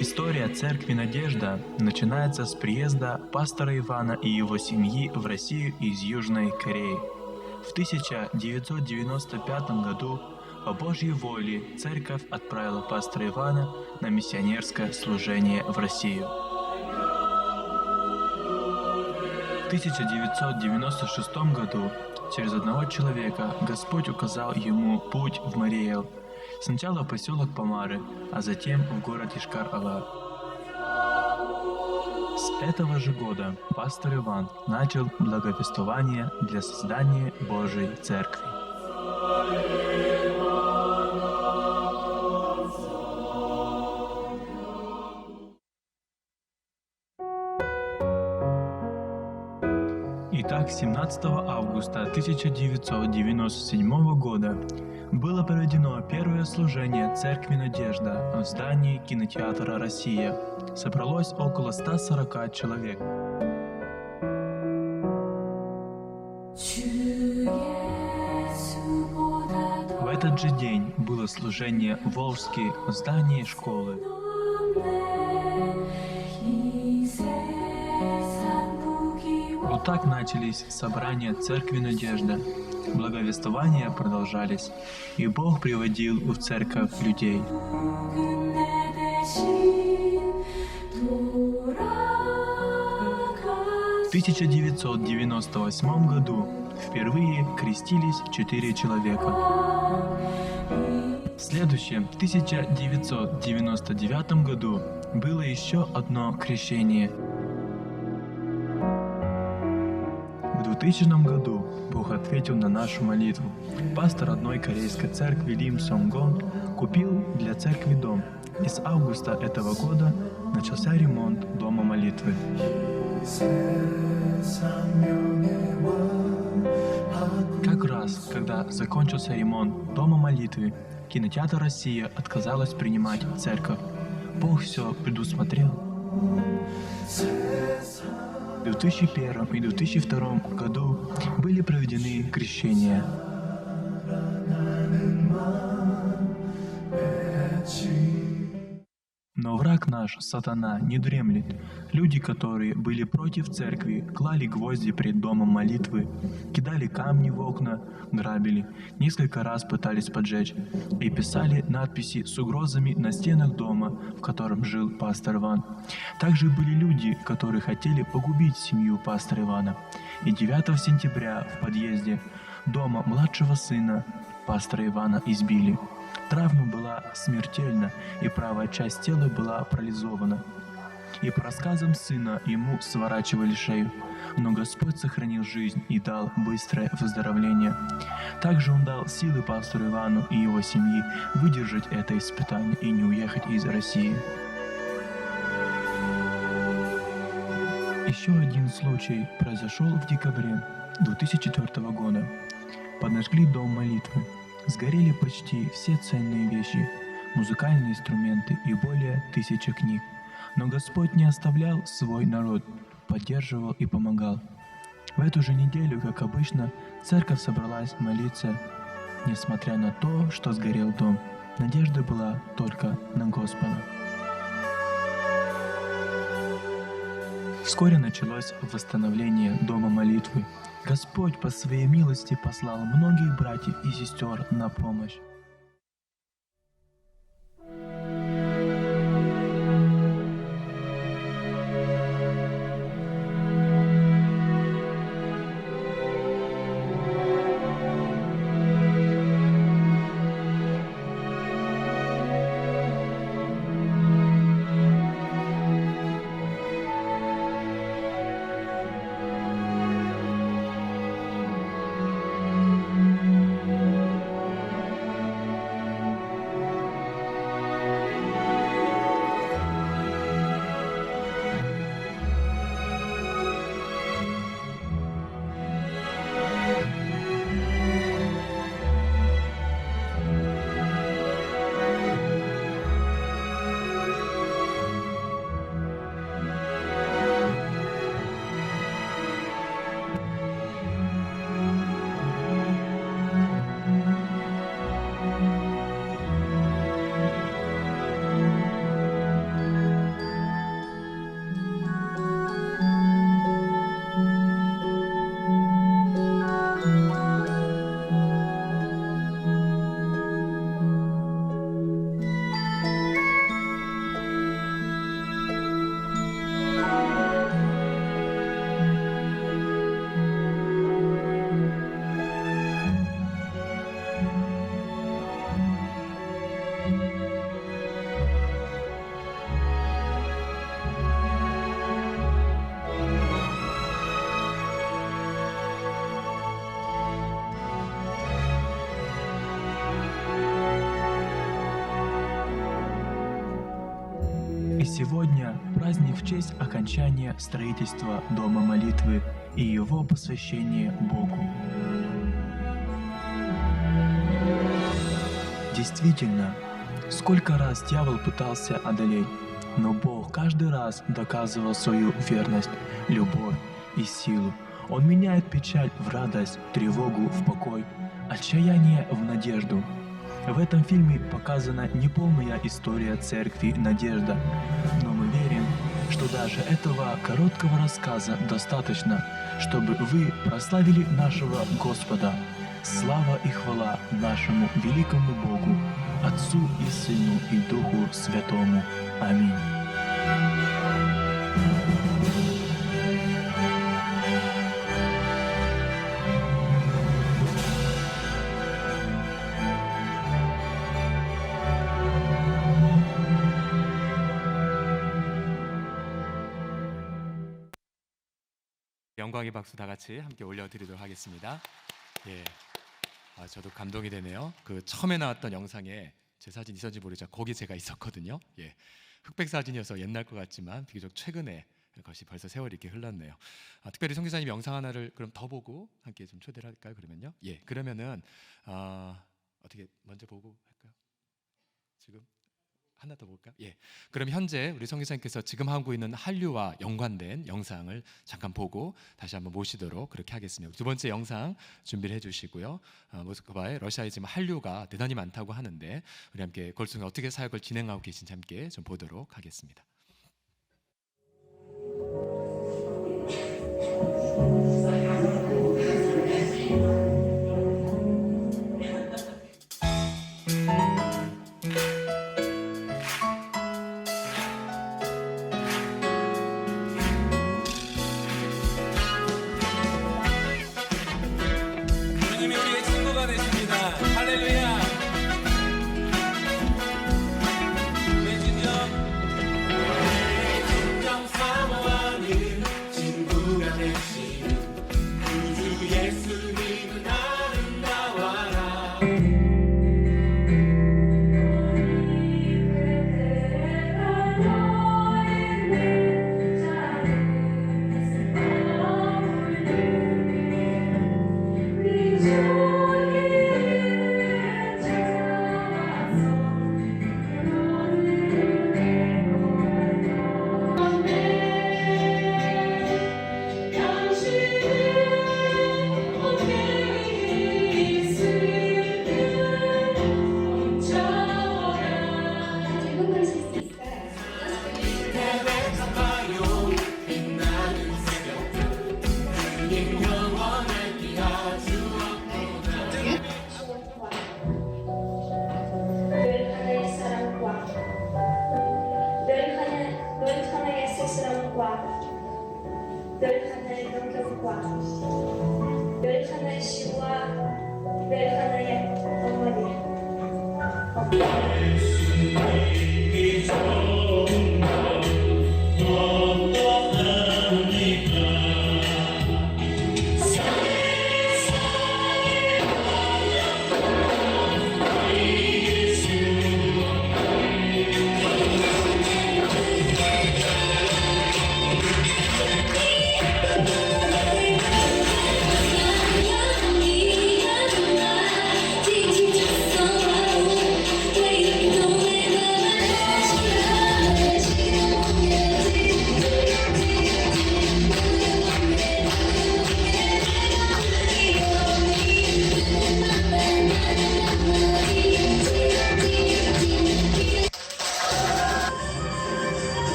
История церкви «Надежда» начинается с приезда пастора Ивана и его семьи в Россию из Южной Кореи. В 1995 году по Божьей воле церковь отправила пастора Ивана на миссионерское служение в Россию. В 1996 году через одного человека Господь указал ему путь в Мариэл. Сначала в поселок Помары, а затем в город Йошкар-Олар. С этого же года пастор Иван начал благовествование для создания Божьей Церкви. Итак, 17 августа 1997 года было проведено первое служение Церкви «Надежда» в здании кинотеатра «Россия». Собралось около 140 человек. В этот же день было служение в Волжске в здании школы. Вот так начались собрания Церкви «Надежда». Благовествования продолжались, и Бог приводил в церковь людей. В 1998 году впервые крестились 4 человека. В следующем, 1999 году, было еще одно крещение. В 2000 году Бог ответил на нашу молитву. Пастор одной корейской церкви Лим Сонгон купил для церкви дом, и с августа этого года начался ремонт дома молитвы. Как раз, когда закончился ремонт дома молитвы, кинотеатр «Россия» отказалась принимать церковь. Бог все предусмотрел. В 2001 и 2002 году были проведены крещения. Но враг наш, сатана, не дремлет. Люди, которые были против церкви, клали гвозди пред домом молитвы, кидали камни в окна, грабили, несколько раз пытались поджечь и писали надписи с угрозами на стенах дома, в котором жил пастор Иван. Также были люди, которые хотели погубить семью пастора Ивана. И 9 сентября в подъезде дома младшего сына пастора Ивана избили. Травма была смертельна, и правая часть тела была парализована. И по рассказам сына ему сворачивали шею. Но Господь сохранил жизнь и дал быстрое выздоровление. Также Он дал силы пастору Ивану и его семье выдержать это испытание и не уехать из России. Еще один случай произошел в декабре 2004 года. Подожгли дом молитвы. Сгорели почти все ценные вещи, музыкальные инструменты и более 1000 книг. Но Господь не оставлял свой народ, поддерживал и помогал. В эту же неделю, как обычно, церковь собралась молиться. Несмотря на то, что сгорел дом, надежда была только на Господа. Вскоре началось восстановление дома молитвы. Господь по своей милости послал многих братьев и сестер на помощь. И сегодня праздник в честь окончания строительства Дома молитвы и его посвящения Богу. Действительно, сколько раз дьявол пытался одолеть, но Бог каждый раз доказывал свою верность, любовь и силу. Он меняет печаль в радость, тревогу в покой, отчаяние в надежду. В этом фильме показана неполная история церкви «Надежда», но мы верим, что даже этого короткого рассказа достаточно, чтобы вы прославили нашего Господа. Слава и хвала нашему великому Богу, Отцу и Сыну и Духу Святому. Аминь. 영광의 박수 다 같이 함께 올려드리도록 하겠습니다. 예, 저도 감동이 되네요. 그 처음에 나왔던 영상에 제 사진 있었는지 모르겠지만 거기 제가 있었거든요. 예, 흑백 사진이어서 옛날 것 같지만 비교적 최근에 것이 벌써 세월이 이렇게 흘렀네요. 특별히 성기사님 영상 하나를 그럼 더 보고 함께 좀 초대를 할까요? 그러면요. 예, 그러면은 어떻게 먼저 보고 할까요? 지금 하나 더 볼까요? 예. 그럼 현재 우리 성기사님께서 지금 하고 있는 한류와 연관된 영상을 잠깐 보고 다시 한번 모시도록 그렇게 하겠습니다. 두 번째 영상 준비를 해주시고요. 모스크바에 러시아에 지금 한류가 대단히 많다고 하는데 우리 함께 그걸 통해 어떻게 사역을 진행하고 계신지 함께 좀 보도록 하겠습니다. 주님이 우리의 친구가 되십니다. 할렐루야. 내 진정 사모하는 친구가 되시는 구주 예수님은 아름다워라. 늘 하나의 능력과 늘 하나의 시와 늘 하나의 어머니 Wait, don't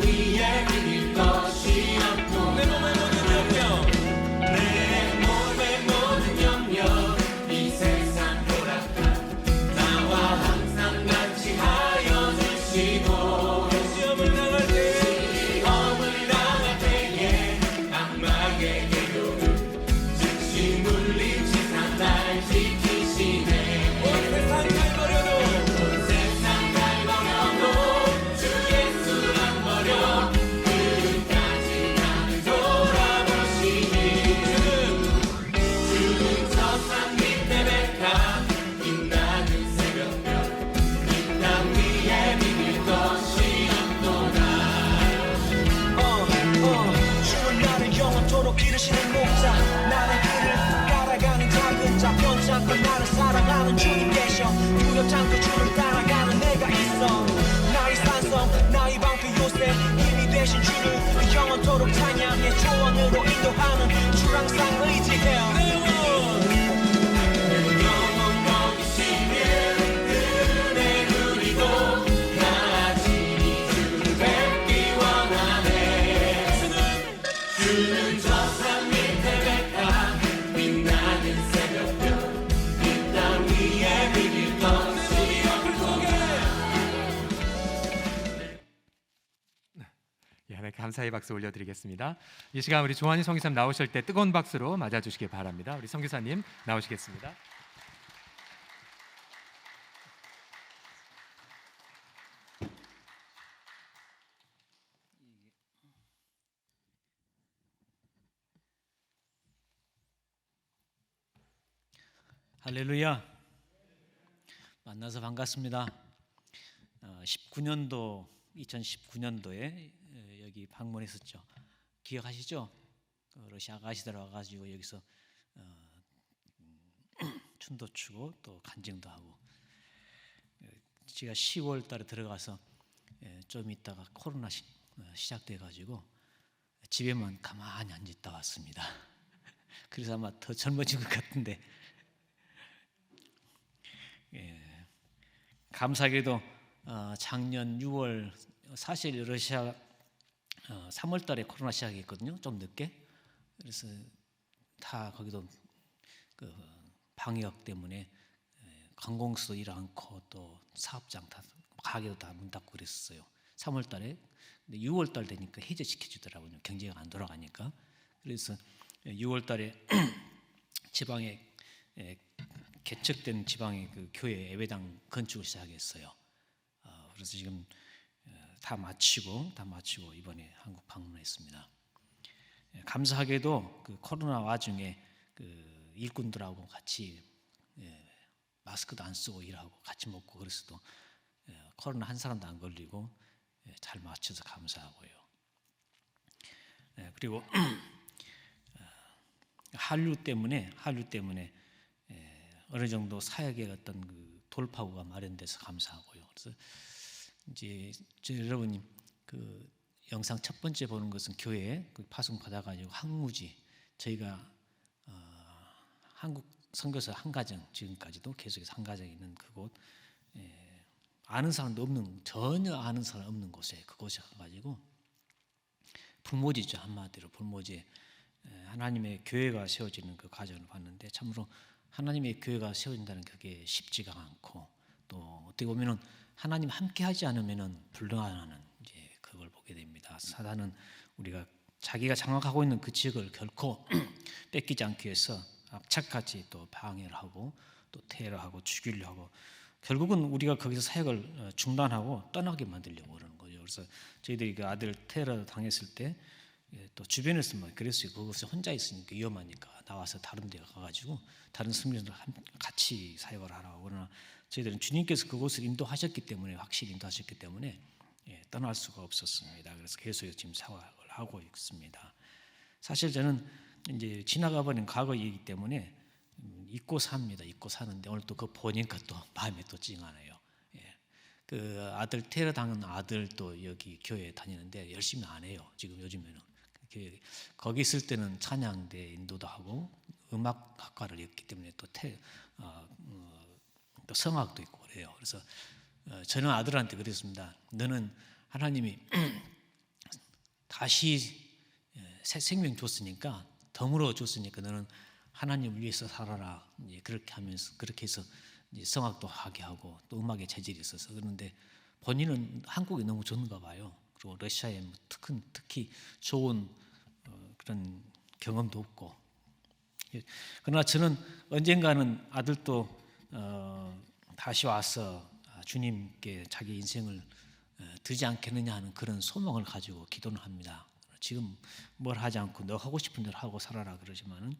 위에 비길 것이 없고 내 몸의 모든 영역 내 몸의 모든 영역 이 세상 돌아가 나와 항상 같이 하여 주시고 시험을 당할 때에 악마의 계교를 즉시 물리치사 날 지키시네 온 세상 갈 버려도 주 예수 안 버려 끝까지 나를 돌아보시니 주는 저 산 밑에 백합 빛나는 새벽별 이 땅 위에 비길 것이 없도다 주는 나를 영원토록 기르시는 목자 나는 그를 따라가는 작은 자 변찮고 나를 사랑하는 주님 계셔 두렵지 않고 주를 따라가는 내가 있어 나의 산성 나의 방패 요새 힘이 되신 주를 영원토록 찬양해 조언으로 인도하는 주를 항상 의지해요 영원 먹이시며 은혜 누리고 나아지니 주를 뵙기 원하네 주는 저 산 밑에 백합 빛나는 새벽별 이 땅 위에 비길 것이 없도다 예, 하나님께 감사의 박수 올려드리겠습니다. 이 시간 우리 조한희 선교사님 나오실 때 뜨거운 박수로 맞아주시기 바랍니다. 우리 선교사님 나오시겠습니다. 할렐루야. 만나서 반갑습니다. 2019년도에 여기 방문했었죠. 기억하시죠? 러시아 가시들 와가지고 여기서 춤도 추고 또 간증도 하고 제가 10월 달에 들어가서 좀 있다가 코로나 시작돼가지고 집에만 가만히 앉았다 왔습니다. 그래서 아마 더 젊어진 것 같은데 감사하게도 작년 6월 사실 러시아 3월 달에 코로나 시작했거든요. 좀 늦게. 그래서 다 거기도 그 방역 때문에 관공서도 일 않고 또 사업장 다 가게도 다 문 닫고 그랬어요. 3월 달에. 근데 6월 달 되니까 해제시켜 주더라고요. 경제가 안 돌아가니까. 그래서 6월 달에 지방에 개척된 지방의 그 교회 예배당 건축을 시작했어요. 그래서 지금 다 마치고 이번에 한국 방문했습니다. 감사하게도 그 코로나 와중에 그 일꾼들하고 같이 마스크도 안 쓰고 일하고 같이 먹고 그래서도 코로나 한 사람도 안 걸리고 잘 마쳐서 감사하고요. 그리고 한류 때문에 어느 정도 사역의 어떤 그 돌파구가 마련돼서 감사하고요. 그래서 이제 여러분이 그 영상 첫 번째 보는 것은 교회 그 파송 받아가지고 항무지 저희가 한국 선교사 한가정 지금까지도 계속해서 한가정에 있는 그곳 아는 사람도 없는 전혀 아는 사람 없는 곳에 그곳에 가가지고 불모지죠. 한마디로 불모지에 하나님의 교회가 세워지는 그 과정을 봤는데 참으로 하나님의 교회가 세워진다는 그게 쉽지가 않고 또 어떻게 보면은 하나님 함께하지 않으면은 불능하는 이제 그걸 보게 됩니다. 사단은 우리가 자기가 장악하고 있는 그 지역을 결코 뺏기지 않기 위해서 악착같이 또 방해를 하고 또 테러하고 죽이려 하고 결국은 우리가 거기서 사역을 중단하고 떠나게 만들려고 그러는 거죠. 그래서 저희들이 그 아들 테러 당했을 때 또 주변에서 뭐 그랬어요. 그것을 혼자 있으니까 위험하니까 나와서 다른 데 가가지고 다른 성도들 같이 사역을 하라고. 그러나 저희들은 주님께서 그곳을 인도하셨기 때문에 확실히 인도하셨기 때문에 떠날 수가 없었습니다. 그래서 계속 지금 사역을 하고 있습니다. 사실 저는 이제 지나가 버린 과거 얘기 때문에 잊고 삽니다. 잊고 사는데 오늘 또 그거 보니까 또 마음이 또 찡하네요. 그 아들 테러 당한 아들도 여기 교회에 다니는데 열심히 안 해요. 지금 요즘에는 거기 있을 때는 찬양대 인도도 하고 음악학과를 했기 때문에 또 성악도 있고 그래요. 그래서 저는 아들한테 그랬습니다. 너는 하나님이 다시 새 생명 줬으니까, 덤으로 줬으니까 너는 하나님을 위해서 살아라. 이제 그렇게 하면서, 그렇게 해서 이제 성악도 하게 하고 또 음악에 재질이 있어서. 그런데 본인은 한국이 너무 좋은가 봐요. 그리고 러시아에 특히 좋은 그런 경험도 없고. 그러나 저는 언젠가는 아들도 다시 와서 주님께 자기 인생을 드지 않겠느냐 하는 그런 소망을 가지고 기도를 합니다. 지금 뭘 하지 않고 너 하고 싶은 대로 하고 살아라 그러지만은,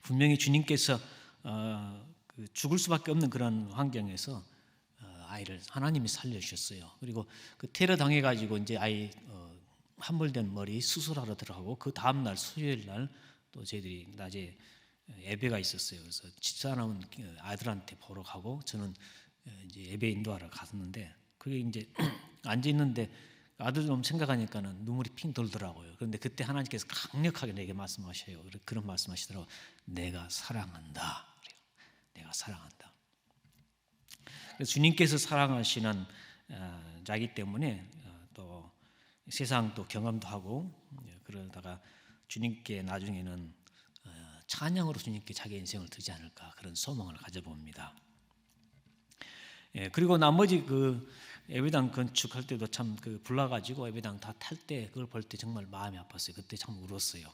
분명히 주님께서 죽을 수밖에 없는 그런 환경에서 아이를 하나님이 살려주셨어요. 그리고 그 테러 당해가지고 이제 아이 함몰된 머리 수술하러 들어가고, 그 다음날 수요일 날 또 저희들이 낮에 예배가 있었어요. 그래서 집사람은 아들한테 보러 가고 저는 이제 예배 인도하러 갔는데, 그게 이제 앉아 있는데 아들 좀 생각하니까는 눈물이 핑 돌더라고요. 그런데 그때 하나님께서 강력하게 내게 말씀하셔요. 그런 말씀하시더라고요. 내가 사랑한다. 내가 사랑한다. 그래서 주님께서 사랑하시는 자기 때문에 또 세상 또 경험도 하고, 그러다가 주님께 나중에는 찬양으로 주님께 자기 인생을 드리지 않을까, 그런 소망을 가져봅니다. 그리고 나머지 그 예배당 건축할 때도 참 그 불나가지고 예배당 다 탈 때 그걸 볼 때 정말 마음이 아팠어요. 그때 참 울었어요.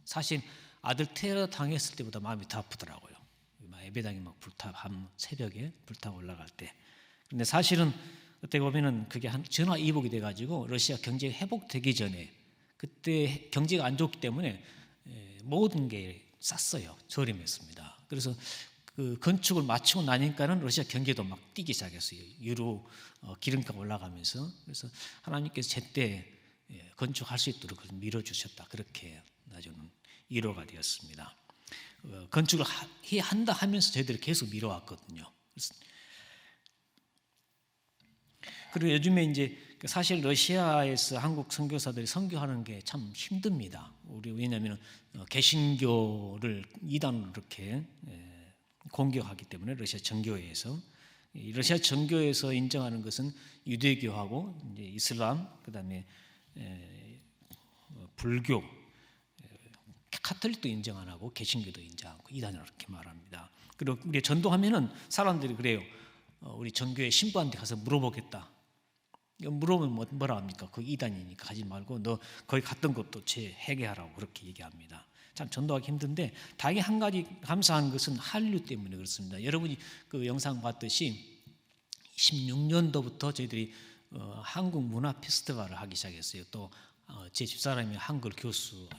사실 아들 테러 당했을 때보다 마음이 더 아프더라고요. 예배당이 막 밤 새벽에 불타 올라갈 때. 근데 사실은 그때 보면은 그게 한 전화 이복이 돼가지고 러시아 경제가 회복되기 전에, 그때 경제가 안 좋기 때문에 모든 게 쌌어요. 저렴했습니다. 그래서 그 건축을 마치고 나니까는 러시아 경제도 막 뛰기 시작했어요. 유로 기름값 올라가면서. 그래서 하나님께서 제때 건축할 수 있도록 밀어주셨다. 그렇게 나중에는 위로가 되었습니다. 건축을 해야 한다 하면서 저희들이 계속 미뤄왔거든요. 그리고 요즘에 이제 사실 러시아에서 한국 선교사들이 선교하는 게 참 힘듭니다. 왜냐하면 개신교를 이단으로 이렇게 공격하기 때문에, 러시아 정교회에서. 러시아 정교회에서 인정하는 것은 유대교하고 이제 이슬람, 그다음에 불교, 카톨릭도 인정 안 하고 개신교도 인정 않고 이단이라고 이렇게 말합니다. 그리고 우리 전도하면은 사람들이 그래요. 우리 정교회 신부한테 가서 물어보겠다. 물어보면 뭐라 합니까? 그 이단이니까 가지 말고 너 거기 갔던 것도 재회개하라고 그렇게 얘기합니다. 참 전도하기 힘든데, 다행히 한 가지 감사한 것은 한류 때문에 그렇습니다. 여러분이 그 영상 봤듯이 16년도부터 저희들이 한국 문화 페스티벌을 하기 시작했어요. 또 제 집사람이 한글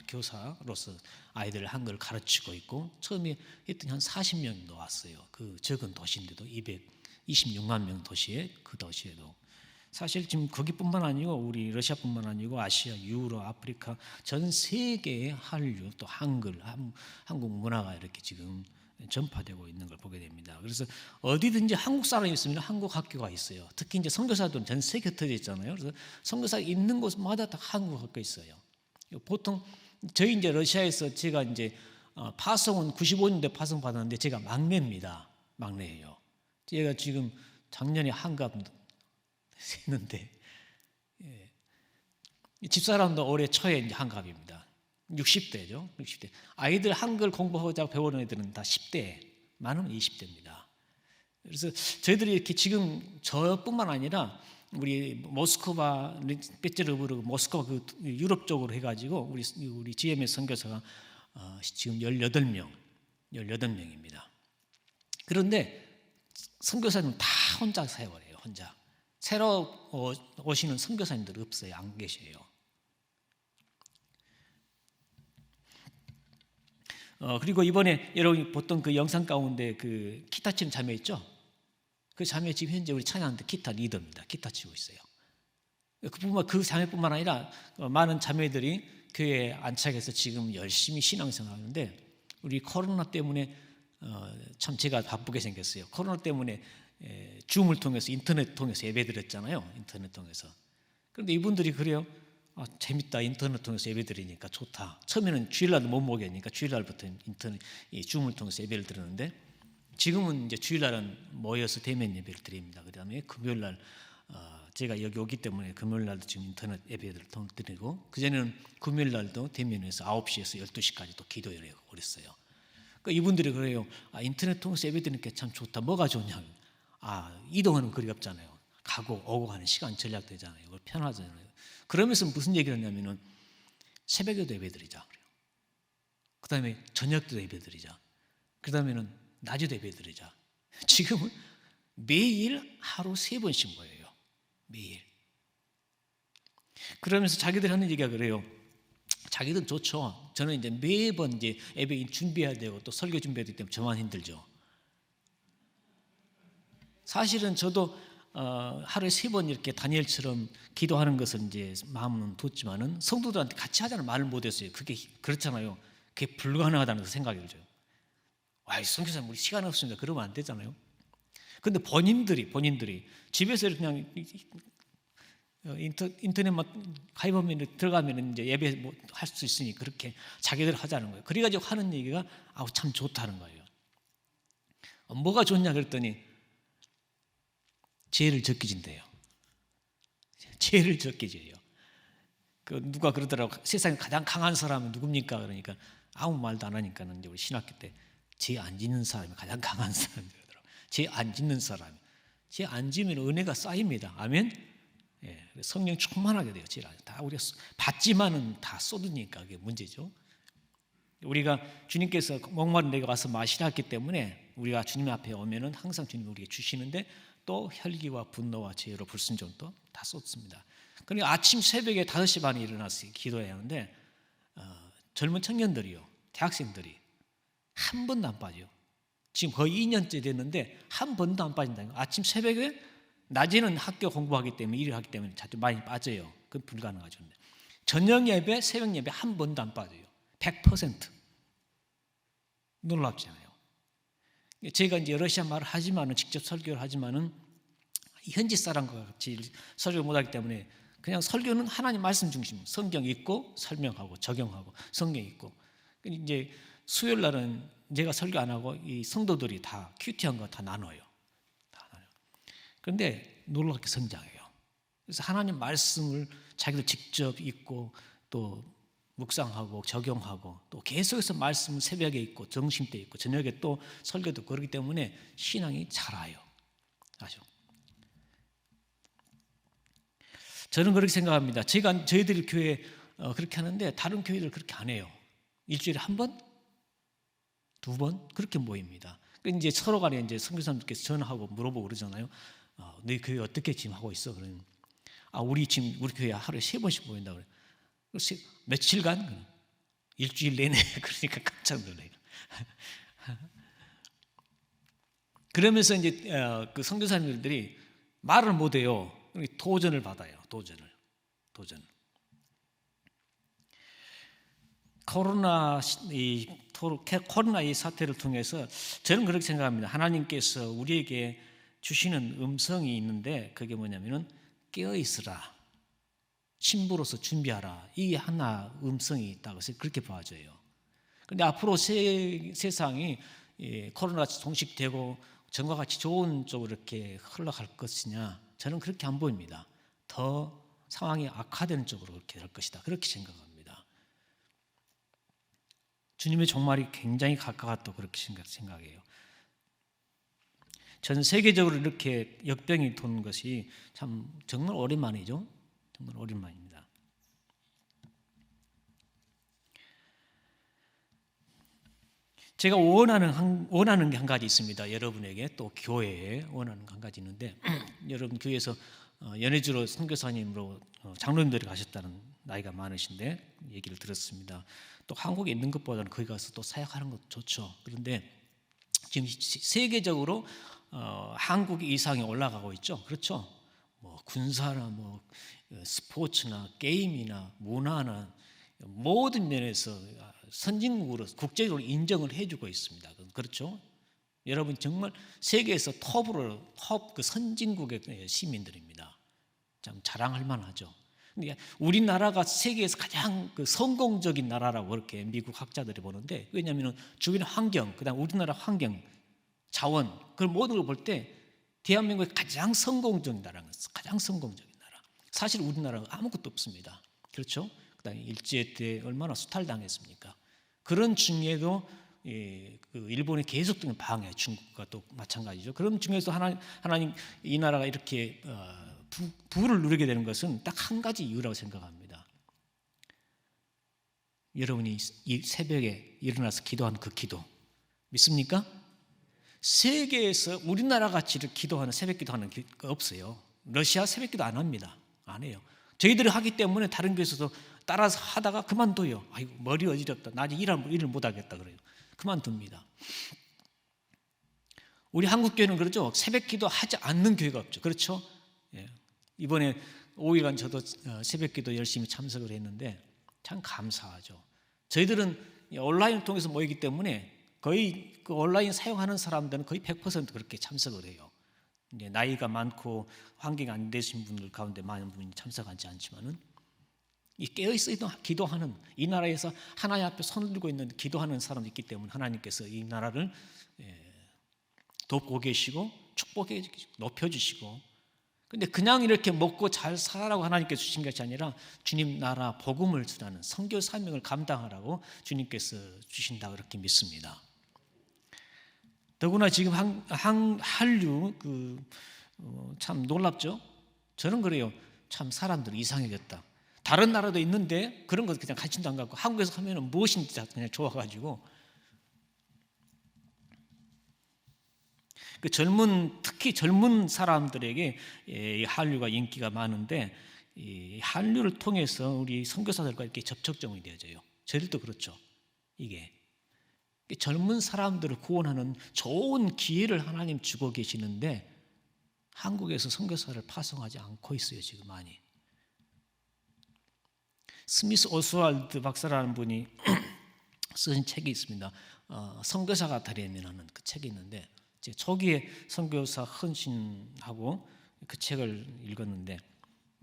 교사로서 아이들 한글을 가르치고 있고, 처음에 했더니 한 40명도 왔어요. 그 적은 도시인데도 226만 명 도시에, 그 도시에도. 사실 지금 거기뿐만 아니고 우리 러시아뿐만 아니고 아시아, 유럽, 아프리카 전 세계의 한류, 또 한글, 한국 문화가 이렇게 지금 전파되고 있는 걸 보게 됩니다. 그래서 어디든지 한국 사람이 있으면 한국 학교가 있어요. 특히 이제 선교사들은 전 세계 흩어져 있잖아요. 그래서 선교사 있는 곳마다 다 한국 학교 있어요. 보통 저희 이제 러시아에서 제가 이제 파송은 95년대 파송 받았는데 제가 막내입니다. 막내예요. 제가 지금 작년에 한갑 했는데, 집사람도 올해 초에 이제 한갑입니다. 60대죠. 60대. 아이들 한글 공부하자고 배우는 애들은 다 10대, 많으면 20대입니다. 그래서 저희들이 이렇게 지금 저뿐만 아니라 우리 모스크바, 페테르부르크, 모스크바 그 유럽 쪽으로 해가지고 우리 GMS 선교사가 지금 18명입니다. 그런데 선교사님은 다 혼자 사역을 해요. 혼자. 새로 오시는 선교사님들 없어요. 안 계셔요. 그리고 이번에 여러분이 보통 그 영상 가운데 그 기타 치는 자매 있죠? 그 자매 지금 현재 우리 찬양하는데 기타 리더입니다. 기타 치고 있어요. 그 자매뿐만 아니라 많은 자매들이 교회에 안착해서 지금 열심히 신앙생활 하는데, 우리 코로나 때문에 참 제가 바쁘게 생겼어요. 코로나 때문에 줌을 통해서, 인터넷 통해서 예배드렸잖아요. 인터넷 통해서. 그런데 이분들이 그래요. 재밌다. 인터넷 통해서 예배드리니까 좋다. 처음에는 주일날도 못 모겠으니까 주일날부터 줌을 통해서 예배를 드렸는데, 지금은 이제 주일날은 모여서 대면 예배를 드립니다. 그다음에 금요일날 제가 여기 오기 때문에 금요일 날도 지금 인터넷 예배를 드리고, 그전에는 금요일 날도 대면에서 9시에서 12시까지 또 기도회를 그랬어요. 그러니까 이분들이 그래요. 인터넷 통해서 예배 드리니까 참 좋다. 뭐가 좋냐? 이동하는 거리가 없잖아요. 가고 오고 하는 시간 절약되잖아요. 그걸 편하잖아요. 그러면서 무슨 얘기를 하냐면은 새벽에도 예배 드리자 그래요. 그 다음에 저녁도 예배 드리자. 그 다음에는 낮에도 예배 드리자. 지금은 매일 하루 3번씩 모여요. 매일. 그러면서 자기들 하는 얘기가 그래요. 자기들은 좋죠. 저는 이제 매번 이제 예배 준비해야 되고 또 설교 준비해야 되기 때문에 저만 힘들죠. 사실은 저도 하루에 3번 이렇게 다니엘처럼 기도하는 것은 이제 마음은 뒀지만은 성도들한테 같이 하자는 말을 못했어요. 그게 그렇잖아요. 그게 불가능하다는 생각이 들죠. 선교사님 우리 시간 없습니다. 그러면 안 되잖아요. 근데 본인들이 집에서 그냥 인터넷만 가입하면 들어가면 이제 예배 뭐 할 수 있으니 그렇게 자기들 하자는 거예요. 그래가지고 하는 얘기가 참 좋다는 거예요. 뭐가 좋냐 그랬더니 죄를 적게 진대요. 죄를 적게 져요. 누가 그러더라고. 세상에 가장 강한 사람은 누굽니까? 그러니까 아무 말도 안 하니까는 이제 우리 신학교 때 죄 안 짓는 사람이 가장 강한 사람이더라고요. 죄 안 짓는 사람. 죄 안 지면 은혜가 쌓입니다. 아멘. 예, 성령 충만하게 돼요. 죄를 다 우리가 받지만은 다 쏟으니까 그게 문제죠. 우리가 주님께서 목마른 내가 와서 마시라 했기 때문에 우리가 주님 앞에 오면은 항상 주님이 우리에게 주시는데 또 혈기와 분노와 죄로 불순종도 다 쏟습니다. 그러니까 아침 새벽에 5시 반에 일어나서 기도해야 하는데 젊은 청년들이요, 대학생들이 한 번도 안 빠져요. 지금 거의 2년째 됐는데 한 번도 안 빠진다는 거예요. 아침 새벽에 낮에는 학교 공부하기 때문에 일을 하기 때문에 자주 많이 빠져요. 그건 불가능하죠. 저녁 예배, 새벽 예배 한 번도 안 빠져요. 100%. 놀랍잖아요. 제가 이제 러시아 말을 하지만은 직접 설교를 하지만은 현지 사람과 같이 설교를 못하기 때문에 그냥 설교는 하나님 말씀 중심, 성경 읽고 설명하고 적용하고 성경 읽고. 이제 수요일 날은 제가 설교 안 하고 이 성도들이 다 큐티한 거 다 나눠요. 그런데 놀랍게 성장해요. 그래서 하나님 말씀을 자기도 직접 읽고 또 묵상하고 적용하고 또 계속해서 말씀을 새벽에 읽고 점심 때 읽고 저녁에 또 설교도 그러기 때문에 신앙이 자라요. 아주. 저는 그렇게 생각합니다. 저희들이 교회 그렇게 하는데 다른 교회들 그렇게 안 해요. 일주일에 한 번, 2번 그렇게 모입니다. 이제 서로 간에 이제 선교사님께서 전화하고 물어보고 그러잖아요. 너희 교회 어떻게 지금 하고 있어? 그러면 우리 교회 하루에 3번씩 모인다 그래. 그래서 며칠간 일주일 내내 그러니까 깜짝 놀래요. 그러면서 이제 그 선교사님들이 말을 못 해요. 도전을 받아요. 도전. 코로나 이 사태를 통해서 저는 그렇게 생각합니다. 하나님께서 우리에게 주시는 음성이 있는데 그게 뭐냐면은 깨어 있으라, 신부로서 준비하라. 이 하나 음성이 있다고 해서 그렇게 봐져요. 그런데 앞으로 세상이 코로나가 종식되고 전과 같이 좋은 쪽으로 이렇게 흘러갈 것이냐? 저는 그렇게 안 보입니다. 더 상황이 악화되는 쪽으로 그렇게 될 것이다. 그렇게 생각합니다. 주님의 종말이 굉장히 가까웠다고 그렇게 생각해요. 전 세계적으로 이렇게 역병이 도는 것이 정말 오랜만이죠. 정말 오랜만입니다. 제가 원하는 게 한 가지 있습니다. 여러분에게 또 교회에 원하는 게 한 가지 있는데 여러분 교회에서 연해주로 선교사님으로 장로님들이 가셨다는 나이가 많으신데 얘기를 들었습니다. 또 한국에 있는 것보다는 거기 가서 또 사역하는 것도 좋죠. 그런데 지금 세계적으로 한국이 이상에 올라가고 있죠. 그렇죠? 뭐 군사나 뭐 스포츠나 게임이나 문화나 모든 면에서 선진국으로 국제적으로 인정을 해주고 있습니다. 그렇죠? 여러분 정말 세계에서 톱 그 선진국의 시민들입니다. 참 자랑할 만하죠. 근데 우리나라가 세계에서 가장 그 성공적인 나라라고 그렇게 미국 학자들이 보는데 왜냐하면 주변의 환경, 그다음 우리나라 환경, 자원, 그런 모든 걸 볼 때 대한민국의 가장 성공적인 나라는 가장 성공적인 나라. 사실 우리나라가 아무것도 없습니다. 그렇죠? 그다음에 일제 때 얼마나 수탈당했습니까? 그런 중에도 그 일본의 계속적인 방해, 중국과 또 마찬가지죠. 그런 중에서 하나님 이 나라가 이렇게 부를 누리게 되는 것은 딱 한 가지 이유라고 생각합니다. 여러분이 이 새벽에 일어나서 기도하는 그 기도 믿습니까? 세계에서 우리나라 같이 기도하는 새벽 기도하는 없어요. 러시아 새벽 기도 안 합니다. 안 해요. 저희들이 하기 때문에 다른 교회에서도 따라서 하다가 그만둬요. 아이고 머리 어지럽다. 나 이제 일을 못 하겠다 그래요. 그만둡니다. 우리 한국 교회는 그렇죠. 새벽 기도 하지 않는 교회가 없죠. 그렇죠? 예. 이번에 5일간 저도 새벽 기도 열심히 참석을 했는데 참 감사하죠. 저희들은 온라인을 통해서 모이기 때문에 거의 그 온라인 사용하는 사람들은 거의 100% 그렇게 참석을 해요. 이제 나이가 많고 환경이 안 되신 분들 가운데 많은 분이 참석하지 않지만은 이 깨어있어 기도하는 이 나라에서 하나님 앞에 손을 들고 있는 기도하는 사람이 있기 때문에 하나님께서 이 나라를 돕고 계시고 축복해 높여주시고 근데 그냥 이렇게 먹고 잘 살라고 하나님께서 주신 것이 아니라 주님 나라 복음을 전하는 선교 사명을 감당하라고 주님께서 주신다 그렇게 믿습니다. 더구나 지금 한류 참 놀랍죠. 저는 그래요. 참 사람들이 이상해졌다. 다른 나라도 있는데 그런 거 그냥 관심도 안 갖고 한국에서 하면은 무엇인지 그냥 좋아가지고 그 특히 젊은 사람들에게 이 한류가 인기가 많은데 이 한류를 통해서 우리 선교사들과 이렇게 접촉점이 되어져요. 저희들도 그렇죠. 이게 젊은 사람들을 구원하는 좋은 기회를 하나님 주고 계시는데 한국에서 선교사를 파송하지 않고 있어요. 지금 많이. 스미스 오스왈드 박사라는 분이 쓰신 책이 있습니다. 선교사가 되려면 그 책이 있는데 제 초기에 선교사 헌신하고 그 책을 읽었는데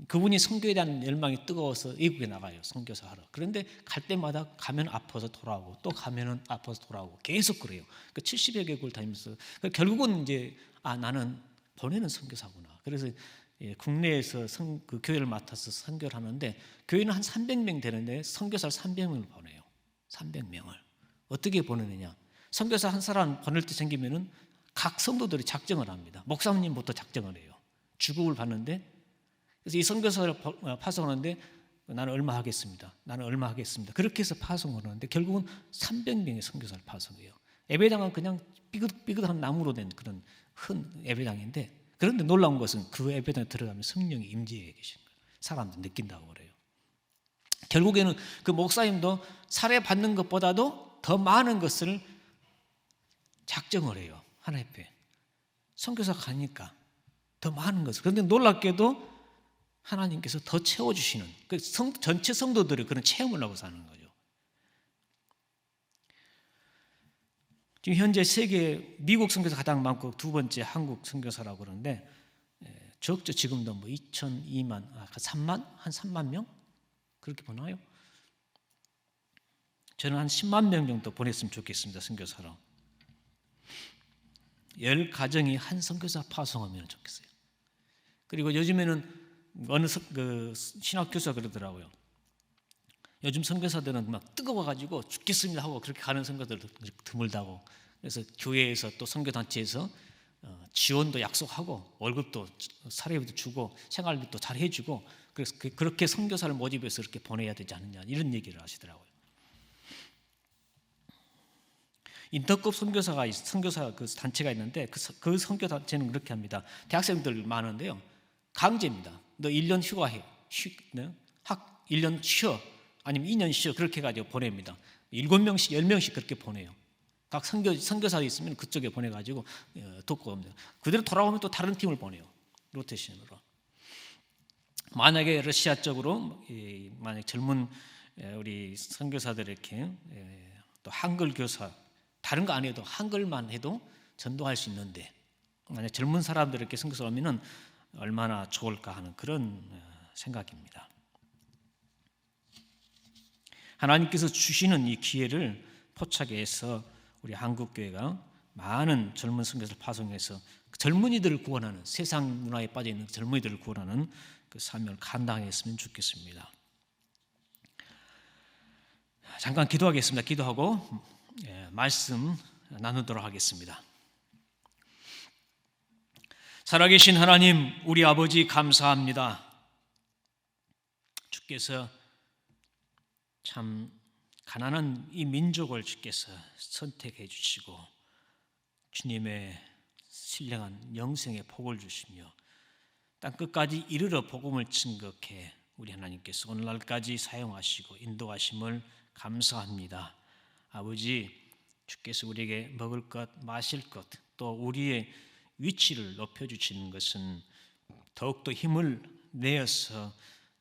그분이 선교에 대한 열망이 뜨거워서 외국에 나가요. 선교사 하러. 그런데 갈 때마다 가면 아파서 돌아오고 또 가면은 아파서 돌아오고 계속 그래요. 그 70여 개국을 다니면서 결국은 이제 나는 보내는 선교사구나. 그래서 국내에서 그 교회를 맡아서 선교를 하는데 교회는 한 300명 되는데 선교사를 300명을 보내요. 300명을. 어떻게 보내느냐? 선교사 한 사람 보낼 때 생기면은 각 성도들이 작정을 합니다. 목사님부터 작정을 해요. 주급을 받는데 그래서 이 선교사를 파송하는데 나는 얼마 하겠습니다. 나는 얼마 하겠습니다. 그렇게 해서 파송을 하는데 결국은 300명의 선교사를 파송해요. 예배당은 그냥 삐끗한 나무로 된 그런 큰 예배당인데 그런데 놀라운 것은 그 예배당에 들어가면 성령이 임재해 계신 거예요. 사람들 느낀다고 그래요. 결국에는 그 목사님도 살해받는 것보다도 더 많은 것을 작정을 해요. 하나님 앞에 선교사 가니까 더 많은 것을. 그런데 놀랍게도 하나님께서 더 채워주시는 그 전체 성도들이 그런 체험을 하고 사는 거죠. 지금 현재 세계 미국 선교사 가장 많고 두 번째 한국 선교사라고 그러는데 적죠. 지금도 뭐 2천, 2만, 3만? 한 3만 명? 그렇게 보나요? 저는 한 10만 명 정도 보냈으면 좋겠습니다. 선교사로. 10가정이 한 선교사 파송하면 좋겠어요. 그리고 요즘에는 어느 그 신학 교수가 그러더라고요. 요즘 선교사들은 막 뜨거워가지고 죽겠습니다 하고 그렇게 가는 선교사들도 드물다고. 그래서 교회에서 또 선교단체에서 지원도 약속하고 월급도 사례비도 주고 생활비도 잘 해주고 그래서 그렇게 선교사를 모집해서 이렇게 보내야 되지 않느냐 이런 얘기를 하시더라고요. 인터급 선교사 그 단체가 있는데 그 선교 단체는 그렇게 합니다. 대학생들 많은데요. 강제입니다. 너 1년 휴가해. 1년 쉬어. 아니면 2년 쉬어. 그렇게 해가지고 보냅니다. 7명씩 10명씩 그렇게 보내요. 각 선교사가 있으면 그쪽에 보내가지고 돕고 옵니다. 그대로 돌아오면 또 다른 팀을 보내요. 로테이션으로. 만약에 러시아 쪽으로 만약 젊은 우리 선교사들 이렇게 또 한글 교사 다른 거 안 해도 한글만 해도 전도할 수 있는데 만약 젊은 사람들 이렇게 선교사 오면은 얼마나 좋을까 하는 그런 생각입니다. 하나님께서 주시는 이 기회를 포착해서 우리 한국 교회가 많은 젊은 선교사를 파송해서 젊은이들을 구원하는, 세상 문화에 빠져 있는 젊은이들을 구원하는 그 사명을 감당했으면 좋겠습니다. 잠깐 기도하겠습니다. 기도하고 말씀 나누도록 하겠습니다. 살아계신 하나님, 우리 아버지 감사합니다. 주께서 참 가난한 이 민족을 주께서 선택해 주시고 주님의 신령한 영생의 복을 주시며 땅끝까지 이르러 복음을 증거해 우리 하나님께서 오늘날까지 사용하시고 인도하심을 감사합니다. 아버지, 주께서 우리에게 먹을 것, 마실 것, 또 우리의 위치를 높여주시는 것은 더욱더 힘을 내어서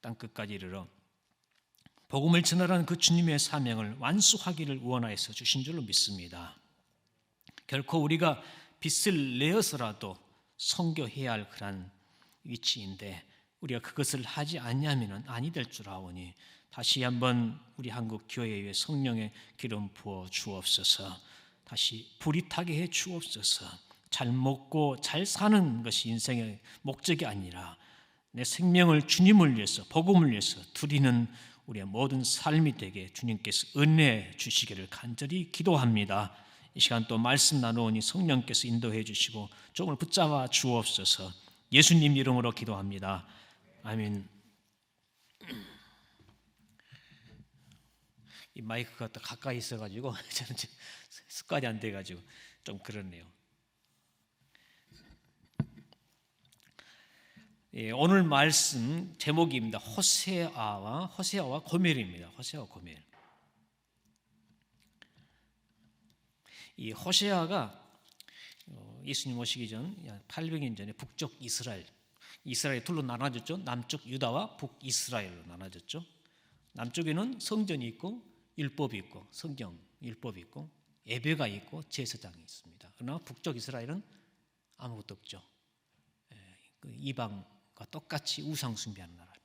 땅끝까지 이르러 복음을 전하라는 그 주님의 사명을 완수하기를 원하여서 주신 줄로 믿습니다. 결코 우리가 빚을 내어서라도 선교해야 할 그런 위치인데 우리가 그것을 하지 않냐면 아니 될 줄 아오니 다시 한번 우리 한국 교회에 성령의 기름 부어 주옵소서. 다시 불이 타게 해 주옵소서. 잘 먹고 잘 사는 것이 인생의 목적이 아니라 내 생명을 주님을 위해서, 복음을 위해서 드리는 우리의 모든 삶이 되게 주님께서 은혜 주시기를 간절히 기도합니다. 이 시간 또 말씀 나누오니 성령께서 인도해 주시고 조금을 붙잡아 주옵소서. 예수님 이름으로 기도합니다. 아멘. 이 마이크가 또 가까이 있어가지고 저는 습관이 안 돼가지고 좀 그렇네요. 오늘 말씀 제목입니다. 호세아와 고멜입니다. 호세아와 고멜. 이 호세아가 예수님 오시기 전 800년 전에 북쪽 이스라엘 둘로 나눠졌죠. 남쪽 유다와 북이스라엘로 나눠졌죠. 남쪽에는 성전이 있고 율법이 있고 성경 율법이 있고 예배가 있고 제사장이 있습니다. 그러나 북쪽 이스라엘은 아무것도 없죠. 이방과 똑같이 우상 숭배하는 나라입니다.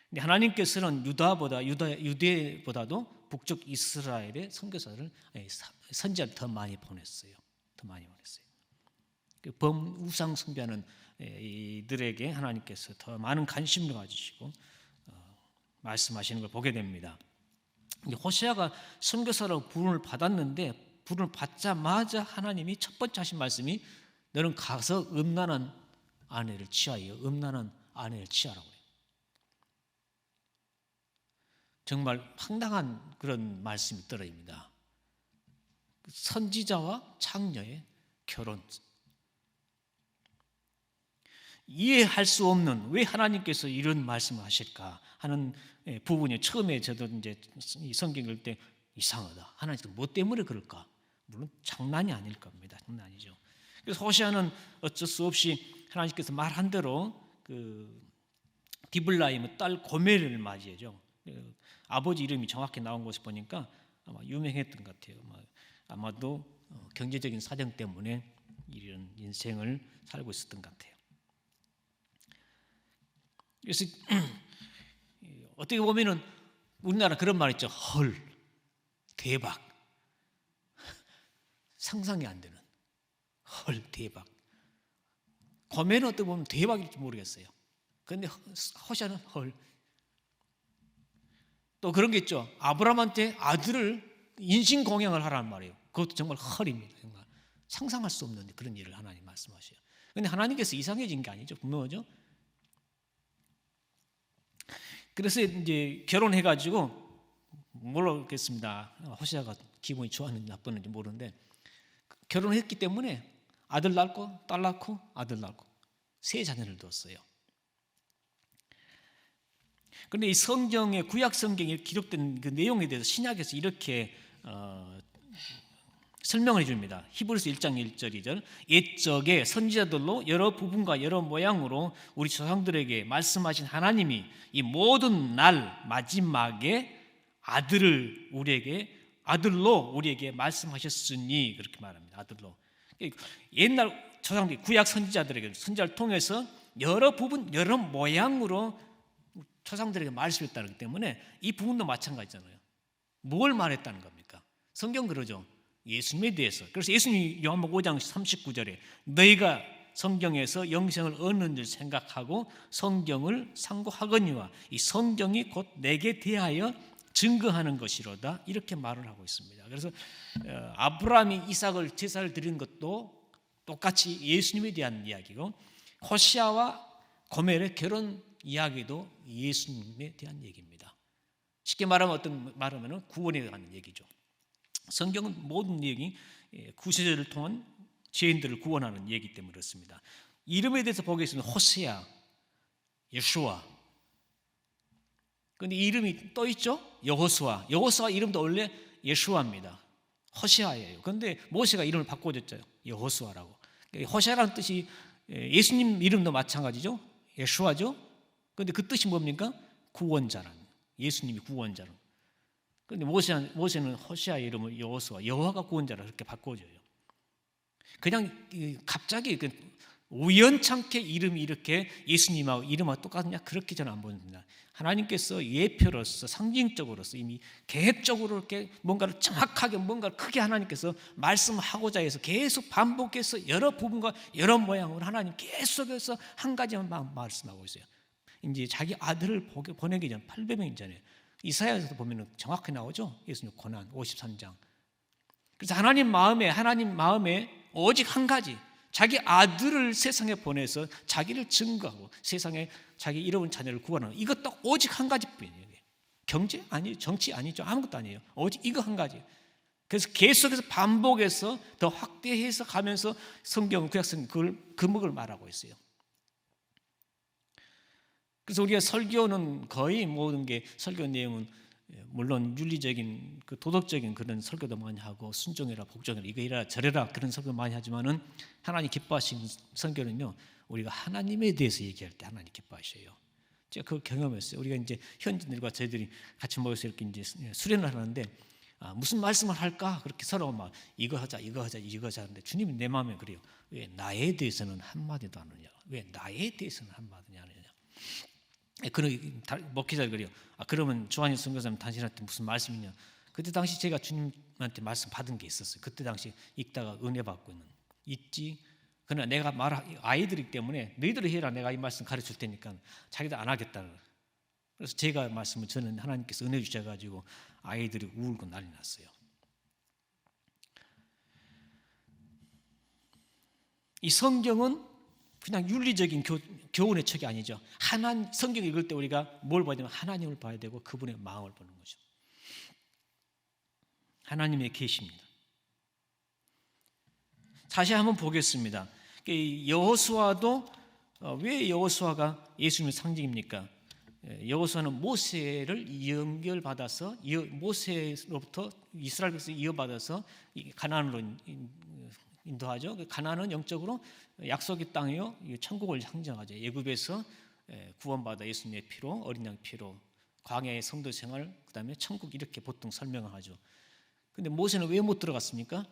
근데 하나님께서는 유대보다도 북쪽 이스라엘의 선교사를 선지자를 더 많이 보냈어요. 그 범우상 숭배하는 이들에게 하나님께서 더 많은 관심을 가지시고 말씀하시는 걸 보게 됩니다. 호세아가 선교사로 부름을 받았는데 부름을 받자마자 하나님이 첫 번째 하신 말씀이 너는 가서 음란한 아내를 취하여 음란한 아내를 취하라고 해요. 정말 황당한 그런 말씀이 떨어집니다. 선지자와 창녀의 결혼. 이해할 수 없는 왜 하나님께서 이런 말씀을 하실까 하는 부분이 처음에 저도 이제 이 성경 읽을 때 이상하다. 하나님께서 뭐 때문에 그럴까? 물론 장난이 아닐 겁니다. 장난 아니죠. 그래서 호세아는 어쩔 수 없이 하나님께서 말한 대로 그 디블라임의 딸 고멜을 맞이해죠. 아버지 이름이 정확히 나온 것을 보니까 아마 유명했던 것 같아요. 아마도 경제적인 사정 때문에 이런 인생을 살고 있었던 것 같아요. 그래서 어떻게 보면은 우리나라 그런 말 있죠. 헐, 대박, 상상이 안 되는 헐, 대박. 고멜은 어떻게 보면 대박일지 모르겠어요. 그런데 호세아는 헐. 또 그런 게 있죠. 아브라함한테 아들을 인신공양을 하라는 말이에요. 그것도 정말 헐입니다. 정말 상상할 수 없는 그런 일을 하나님 말씀하셔요. 그런데 하나님께서 이상해진 게 아니죠. 분명하죠. 그래서 이제 결혼해가지고 모르겠습니다. 호세아가 기분이 좋았는지 나빴는지 모르는데 결혼했기 때문에 아들 낳고 딸 낳고 아들 낳고 세 자녀를 뒀어요. 그런데 이 성경의 구약 성경에 기록된 그 내용에 대해서 신약에서 이렇게 설명을 해줍니다. 히브리서 1장 1절 2절 옛적에 선지자들로 여러 부분과 여러 모양으로 우리 조상들에게 말씀하신 하나님이 이 모든 날 마지막에 아들로 우리에게 말씀하셨으니 그렇게 말합니다. 아들로. 옛날 조상들 구약 선지자들에게 선지자를 통해서 여러 부분 여러 모양으로 조상들에게 말씀했다는 때문에 이 부분도 마찬가지잖아요. 뭘 말했다는 겁니까? 성경 그러죠. 예수님에 대해서. 그래서 예수님이 요한복음 5장 39절에 너희가 성경에서 영생을 얻는 줄 생각하고 성경을 상고하거니와 이 성경이 곧 내게 대하여 증거하는 것이로다, 이렇게 말을 하고 있습니다. 그래서 아브라함이 이삭을 제사를 드린 것도 똑같이 예수님에 대한 이야기고, 호시아와 고멜의 결혼 이야기도 예수님에 대한 얘기입니다. 쉽게 말하면 말하면 구원에 관한 얘기죠. 성경은 모든 얘기 구세주를 통한 죄인들을 구원하는 얘기 때문에 그렇습니다. 이름에 대해서 보겠습니다. 호세아, 예수아. 그런데 이름이 또 있죠. 여호수아. 여호수아 이름도 원래 예수아입니다. 호세아예요. 그런데 모세가 이름을 바꿔줬죠. 여호수아라고. 호세아라는 뜻이 예수님 이름도 마찬가지죠. 예수아죠. 그런데 그 뜻이 뭡니까? 구원자라는. 예수님이 구원자로. 그런데 모세는 호세아의 이름을 여호수아, 여호와가 구원자라 그렇게 바꿔줘요. 그냥 갑자기 우연찮게 이름이 이렇게 예수님하고 이름하고 똑같냐, 그렇게 저는 안 보입니다. 하나님께서 예표로서 상징적으로서 이미 계획적으로 이렇게 뭔가를 정확하게 뭔가를 크게 하나님께서 말씀하고자 해서 계속 반복해서 여러 부분과 여러 모양으로 하나님 계속해서 한 가지만 말씀하고 있어요. 이제 자기 아들을 보내기 전 800년 전에 이사야에서도 보면 정확히 나오죠. 예수님 고난 53장. 그래서 하나님 마음에 오직 한 가지, 자기 아들을 세상에 보내서 자기를 증거하고 세상에 자기 잃어온 자녀를 구원하는, 이것도 오직 한 가지뿐이에요. 경제 아니에요, 정치 아니죠, 아무것도 아니에요. 오직 이거 한 가지. 그래서 계속해서 반복해서 더 확대해서 가면서 성경 구약성경 그걸 금목을 말하고 있어요. 그래서 우리가 설교는 거의 모든 게 설교 내용은 물론 윤리적인 그 도덕적인 그런 설교도 많이 하고 순종해라 복종해라 이거 이라 저래라 그런 설교 많이 하지만은 하나님 기뻐하시는 설교는요, 우리가 하나님에 대해서 얘기할 때 하나님 기뻐하셔요. 제가 그걸 경험했어요. 우리가 이제 현지인들과 저희들이 같이 모여서 이렇게 이제 수련을 하는데 무슨 말씀을 할까 그렇게 서로 막 이거 하자 하는데 주님이 내 마음에 그래요. 왜 나에 대해서는 한마디도 안 하느냐? 왜 나에 대해서는 한마디도 안 하느냐? 그런 목회자를 그래요. 그러면 조한일 선교사님 당신한테 무슨 말씀이냐? 그때 당시 제가 주님한테 말씀 받은 게 있었어요. 그때 당시 읽다가 은혜 받고 있지. 그러나 내가 아이들이기 때문에 너희들이 해라, 내가 이 말씀 가르칠 테니까 자기도 안 하겠다. 그래서 제가 말씀을 저는 하나님께서 은혜 주셔가지고 아이들이 울고 난리 났어요. 이 성경은 그냥 윤리적인 교훈의 척이 아니죠. 성경 읽을 때 우리가 뭘 봐야 되면 하나님을 봐야 되고 그분의 마음을 보는 거죠. 하나님의 계시입니다. 다시 한번 보겠습니다. 여호수아도 왜 여호수아가 예수님의 상징입니까? 여호수아는 모세를 연결받아서 모세로부터 이스라엘 백성을 이어받아서 가나안으로 인도하죠. 가나안은 영적으로 약속의 땅이요 천국을 상징하죠. 애굽에서 구원받아 예수님의 피로, 어린 양 피로, 광야의 성도 생활, 그다음에 천국, 이렇게 보통 설명을 하죠. 근데 모세는 왜 못 들어갔습니까?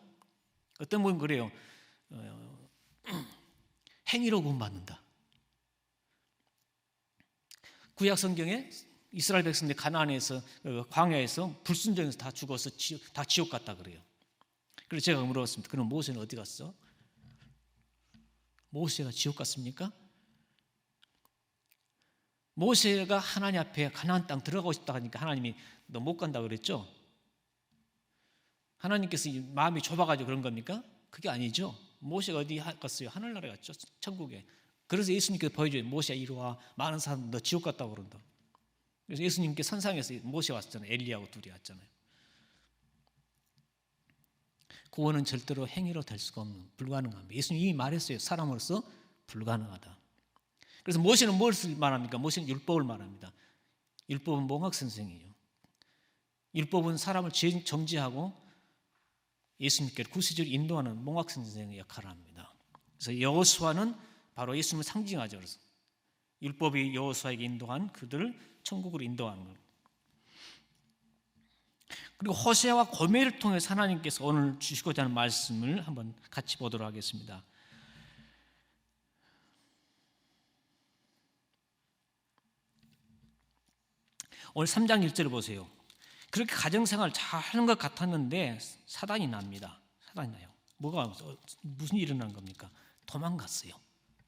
어떤 분은 그래요. 행위로 구원받는다. 구약 성경에 이스라엘 백성들 가나안에서 광야에서 불순종해서 다 죽어서 다 지옥 갔다 그래요. 그래서 제가 물어봤습니다. 그럼 모세는 어디 갔어? 모세가 지옥 갔습니까? 모세가 하나님 앞에 가나안 땅 들어가고 싶다 하니까 하나님이 너 못 간다 그랬죠? 하나님께서 마음이 좁아가지고 그런 겁니까? 그게 아니죠. 모세가 어디 갔어요? 하늘나라에 갔죠. 천국에. 그래서 예수님께서 보여줘요. 모세야 이리 와. 많은 사람 너 지옥 갔다고 그런다. 그래서 예수님께 선상에서 모세 왔잖아요. 엘리야하고 둘이 왔잖아요. 구원은 절대로 행위로 될 수가 없는, 불가능합니다. 예수님이 이미 말했어요. 사람으로서 불가능하다. 그래서 모세는 뭘 말합니까? 모세는 율법을 말합니다. 율법은 몽학 선생이에요. 율법은 사람을 죄 정죄하고 예수님께 구세주를 인도하는 몽학 선생의 역할을 합니다. 그래서 여호수아는 바로 예수님을 상징하죠. 그래서 율법이 여호수아에게 인도한 그들을 천국으로 인도하는 거예요. 그리고 호세아와 고멜을 통해서 하나님께서 오늘 주시고자 하는 말씀을 한번 같이 보도록 하겠습니다. 오늘 3장 1절을 보세요. 그렇게 가정생활 잘 하는 것 같았는데 사단이 납니다. 하나요. 뭐가 무슨 일이 일어난 겁니까? 도망갔어요.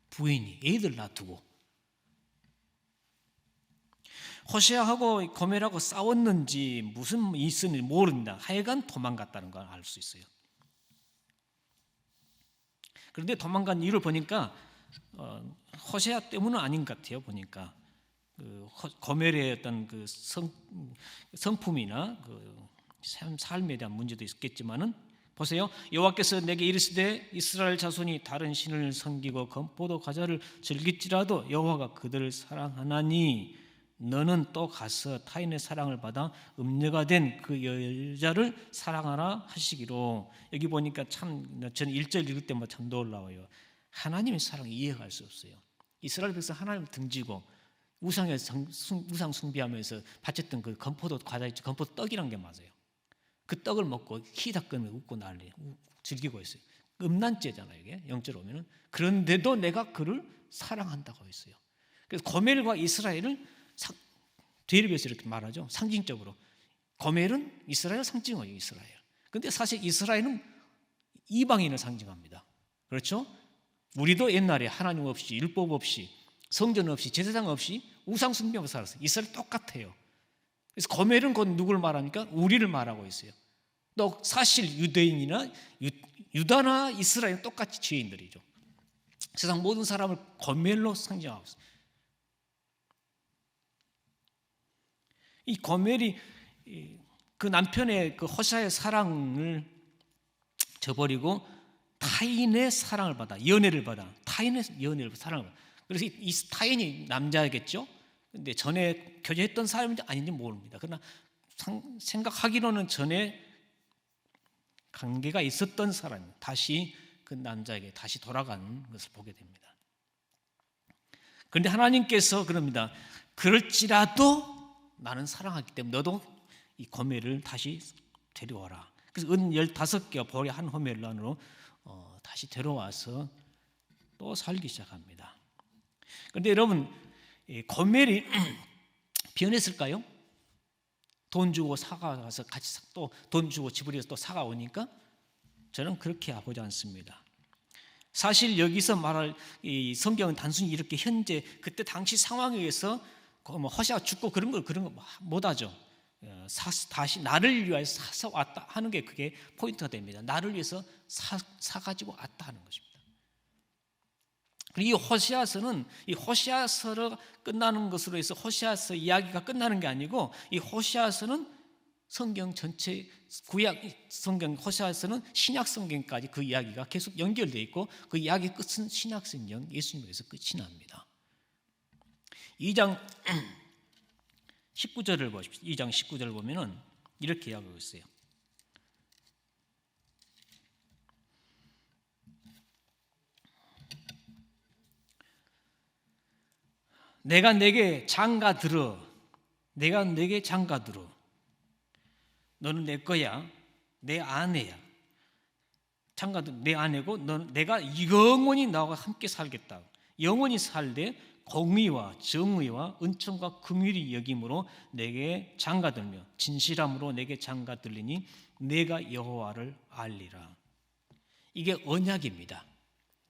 부인이 애들 놔두고. 호세아하고 고멜하고 싸웠는지 무슨 일이 있었는지 모른다. 하여간 도망갔다는 걸 알 수 있어요. 그런데 도망간 이유를 보니까 호세아 때문은 아닌 것 같아요. 보니까 고멜의 어떤 그 성품이나 그 삶에 대한 문제도 있겠지만은 보세요. 여호와께서 내게 이르시되 이스라엘 자손이 다른 신을 섬기고 검포도 과자를 즐길지라도 여호와가 그들을 사랑하나니 너는 또 가서 타인의 사랑을 받아 음녀가 된 그 여자를 사랑하라 하시기로. 여기 보니까 참 저는 1절 읽을 때마다 참 놀라워요. 하나님의 사랑을 이해할 수 없어요. 이스라엘 백성 하나님을 등지고 우상 숭배하면서 바쳤던 그 건포도 과자 있죠. 건포도 떡이란 게 맞아요. 그 떡을 먹고 희다꺼며 웃고 난리 즐기고 있어요. 음란죄잖아요. 이게 영적으로 보면은. 그런데도 내가 그를 사랑한다고 했어요. 그래서 고멜과 이스라엘을 대립해서 이렇게 말하죠. 상징적으로 고멜은 이스라엘 상징이에요. 이스라엘. 그런데 사실 이스라엘은 이방인을 상징합니다. 그렇죠? 우리도 옛날에 하나님 없이 율법 없이 성전 없이 제사장 없이 우상 숭배하며 살았어요. 이스라엘 똑같아요. 그래서 고멜은 곧 누구를 말합니까? 우리를 말하고 있어요. 또 사실 유대인이나 유다나 이스라엘은 똑같이 죄인들이죠. 세상 모든 사람을 고멜로 상징하고 있어요. 이 고멜이 그 남편의 그 호세아의 사랑을 저버리고 타인의 사랑을 받아, 연애를 받아, 타인의 연애를 사랑을 받아. 그래서 이 타인이 남자겠죠. 근데 전에 교제했던 사람인지 아닌지 모릅니다. 그러나 생각하기로는 전에 관계가 있었던 사람이 다시 그 남자에게 다시 돌아가는 것을 보게 됩니다. 그런데 하나님께서 그럽니다. 그럴지라도 나는 사랑하기 때문에 너도 이 고멜을 다시 데려와라. 그래서 은 15개와 보리 한 호멜 안으로 다시 데려와서 또 살기 시작합니다. 그런데 여러분, 고멜이 변했을까요? 돈 주고 사가 가서 같이 또 돈 주고 지불해서 또 사가 오니까 저는 그렇게 보지 않습니다. 사실 여기서 말할 이 성경은 단순히 이렇게 현재 그때 당시 상황에 의해서 호세아가 죽고 그런 거 못하죠. 다시 나를 위해서 사서 왔다 하는 게 그게 포인트가 됩니다. 나를 위해서 사가지고 왔다 하는 것입니다. 이 호세아서는 이 호세아서로 끝나는 것으로 해서 호세아서 이야기가 끝나는 게 아니고 이 호세아서는 성경 전체 구약 성경 호세아서는 신약 성경까지 그 이야기가 계속 연결되어 있고 그 이야기의 끝은 신약 성경 예수님에서 끝이 납니다. 2장 19절을 보십시오. 2장 19절을 보면은 이렇게 이야기하고 있어요. 내가 내게 장가들어 너는 내 거야, 내 아내야. 장가들어 내 아내고 내가 영원히 나와 함께 살겠다. 영원히 살되 공의와 정의와 은총과 긍휼이 여김으로 내게 장가들며 진실함으로 내게 장가들리니 내가 여호와를 알리라. 이게 언약입니다.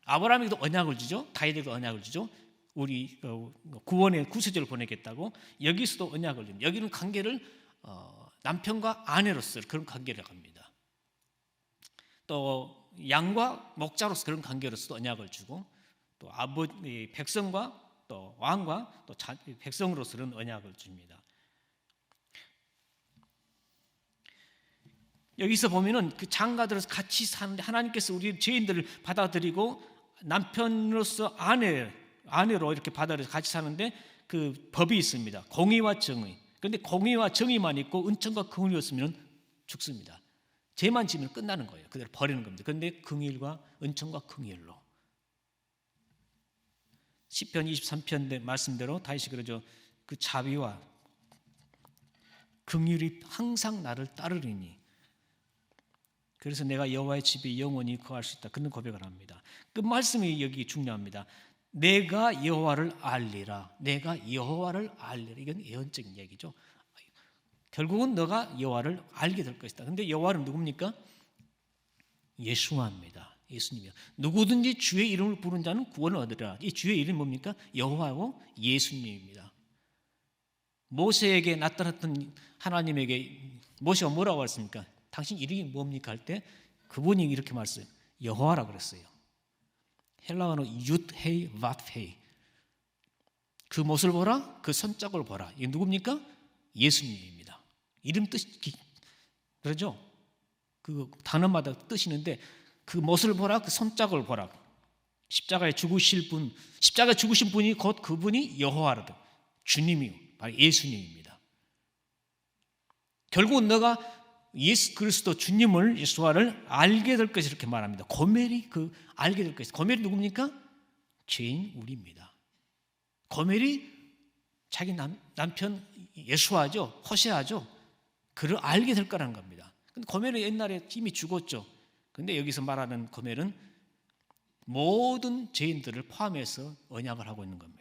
아브라함에게도 언약을 주죠. 다윗에게도 언약을 주죠. 우리 구원의 구세주를 보내겠다고 여기서도 언약을 줍니다. 여기는 관계를 남편과 아내로서 그런 관계를 합니다. 또 양과 목자로서 그런 관계로서도 언약을 주고 또 아버지 백성과 또 왕과 또 백성으로서는 언약을 줍니다. 여기서 보면은 그 장가들어서 같이 사는데 하나님께서 우리 죄인들을 받아들이고 남편으로서 아내로 이렇게 받아들여서 같이 사는데 그 법이 있습니다. 공의와 정의. 그런데 공의와 정의만 있고 은총과 긍휼이 없으면 죽습니다. 죄만 지면 끝나는 거예요. 그대로 버리는 겁니다. 그런데 긍휼과 은총과 긍휼로 시편 23편 말씀대로 다윗이 그러죠. 그 자비와 긍휼이 항상 나를 따르리니 그래서 내가 여호와의 집에 영원히 거할 수 있다. 그런 고백을 합니다. 그 말씀이 여기 중요합니다. 내가 여호와를 알리라. 내가 여호와를 알리라. 이건 예언적인 얘기죠. 결국은 너가 여호와를 알게 될 것이다. 그런데 여호와는 누굽니까? 예수와입니다. 예수님이요. 누구든지 주의 이름을 부른 자는 구원을 얻으리라. 이 주의 이름이 뭡니까? 여호와고 예수님입니다. 모세에게 나타났던 하나님에게 모세가 뭐라고 했습니까? 당신 이름이 뭡니까? 할 때 그분이 이렇게 말했어요. 여호와라 그랬어요. 헬라어로 윳헤이 왑헤이. 그 못을 보라, 그 손짝을 보라. 이게 누굽니까? 예수님입니다. 이름 뜻이 그러죠? 그 단어마다 뜻이 있는데 그 못을 보라, 그 손짝을 보라. 십자가에 죽으실 분, 십자가에 죽으신 분이 곧 그분이 여호와라도 주님이요, 바로 예수님입니다. 결국 너가 예수 그리스도 주님을 예수와를 알게 될 것이 이렇게 말합니다. 고멜이 그 알게 될 것이. 고멜이 누굽니까? 죄인 우리입니다. 고멜이 자기 남편 예수와죠, 호세아죠. 그를 알게 될 거라는 겁니다. 근데 고멜은 옛날에 이미 죽었죠. 근데 여기서 말하는 고멜은 모든 죄인들을 포함해서 언약을 하고 있는 겁니다.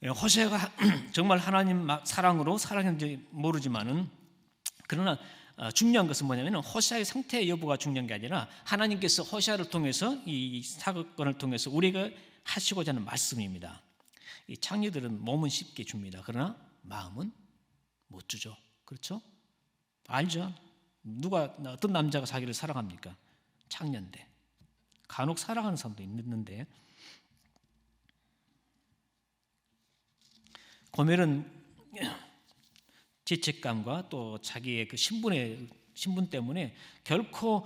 호세아가 정말 하나님 사랑으로 사랑했는지 모르지만은 그러나 중요한 것은 뭐냐면 호세아의 상태 여부가 중요한 게 아니라 하나님께서 호세아를 통해서 이 사건을 통해서 우리가 하시고자 하는 말씀입니다. 이 창녀들은 몸은 쉽게 줍니다. 그러나 마음은 못 주죠. 그렇죠? 알죠? 누가 어떤 남자가 자기를 사랑합니까? 창녀인데. 간혹 사랑하는 사람도 있는데 고멜은 죄책감과 또 자기의 그 신분 때문에 결코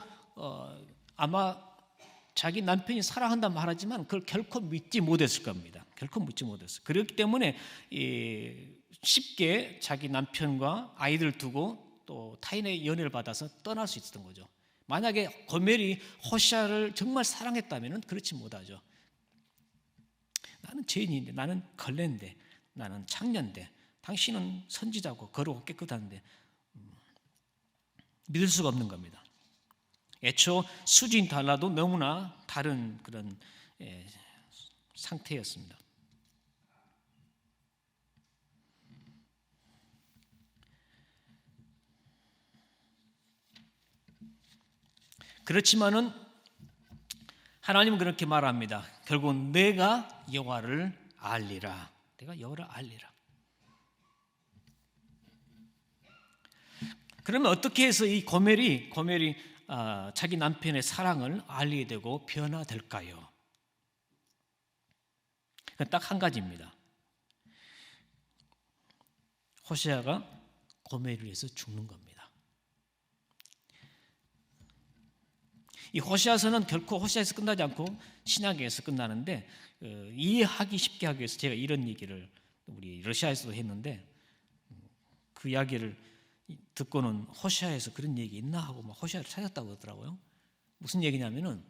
아마 자기 남편이 사랑한다 말하지만 그걸 결코 믿지 못했을 겁니다. 결코 믿지 못했어요. 그렇기 때문에 쉽게 자기 남편과 아이들 두고 또 타인의 연애를 받아서 떠날 수 있었던 거죠. 만약에 고멜이 호세아를 정말 사랑했다면 그렇지 못하죠. 나는 죄인인데, 나는 걸레인데, 나는 창녀인데, 당신은 선지자고 거룩하고 깨끗한데 믿을 수가 없는 겁니다. 애초 수준이 달라도 너무나 다른 그런 상태였습니다. 그렇지만은 하나님은 그렇게 말합니다. 결국 내가 여호와를 알리라. 내가 여호와를 알리라. 그러면 어떻게 해서 이 고멜이 자기 남편의 사랑을 알리게 되고 변화될까요? 딱 한 가지입니다. 호세아가 고멜을 위해서 죽는 겁니다. 이 호세아서는 결코 호세아에서 끝나지 않고 신약에서 끝나는데 이해하기 쉽게 하기 위해서 제가 이런 얘기를 우리 러시아에서도 했는데 그 이야기를 듣고는 호세아에서 그런 얘기 있나 하고 막 호세아를 찾았다고 하더라고요. 무슨 얘기냐면은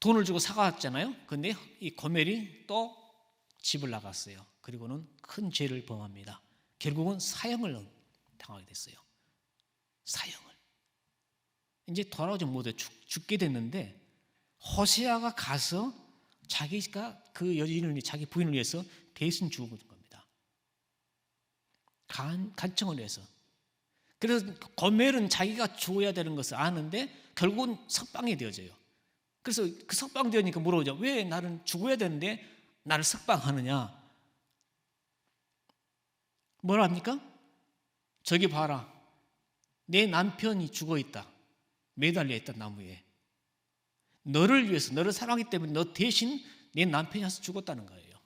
돈을 주고 사갔잖아요. 근데 이 고멜이 또 집을 나갔어요. 그리고는 큰 죄를 범합니다. 결국은 사형을 당하게 됐어요. 사형을. 이제 돌아오지 못해 죽게 됐는데 호세아가 가서 자기가 그 여인을 자기 부인을 위해서 대신 죽은 겁니다. 간청을 해서. 그래서 고멜은 자기가 죽어야 되는 것을 아는데 결국은 석방이 되어져요. 그래서 그 석방되니까 물어보죠. 왜 나는 죽어야 되는데 나를 석방하느냐? 뭐라 합니까? 저기 봐라. 내 남편이 죽어 있다. 매달려 있다 나무에. 너를 위해서, 너를 사랑하기 때문에 너 대신 내 남편이 와서 죽었다는 거예요.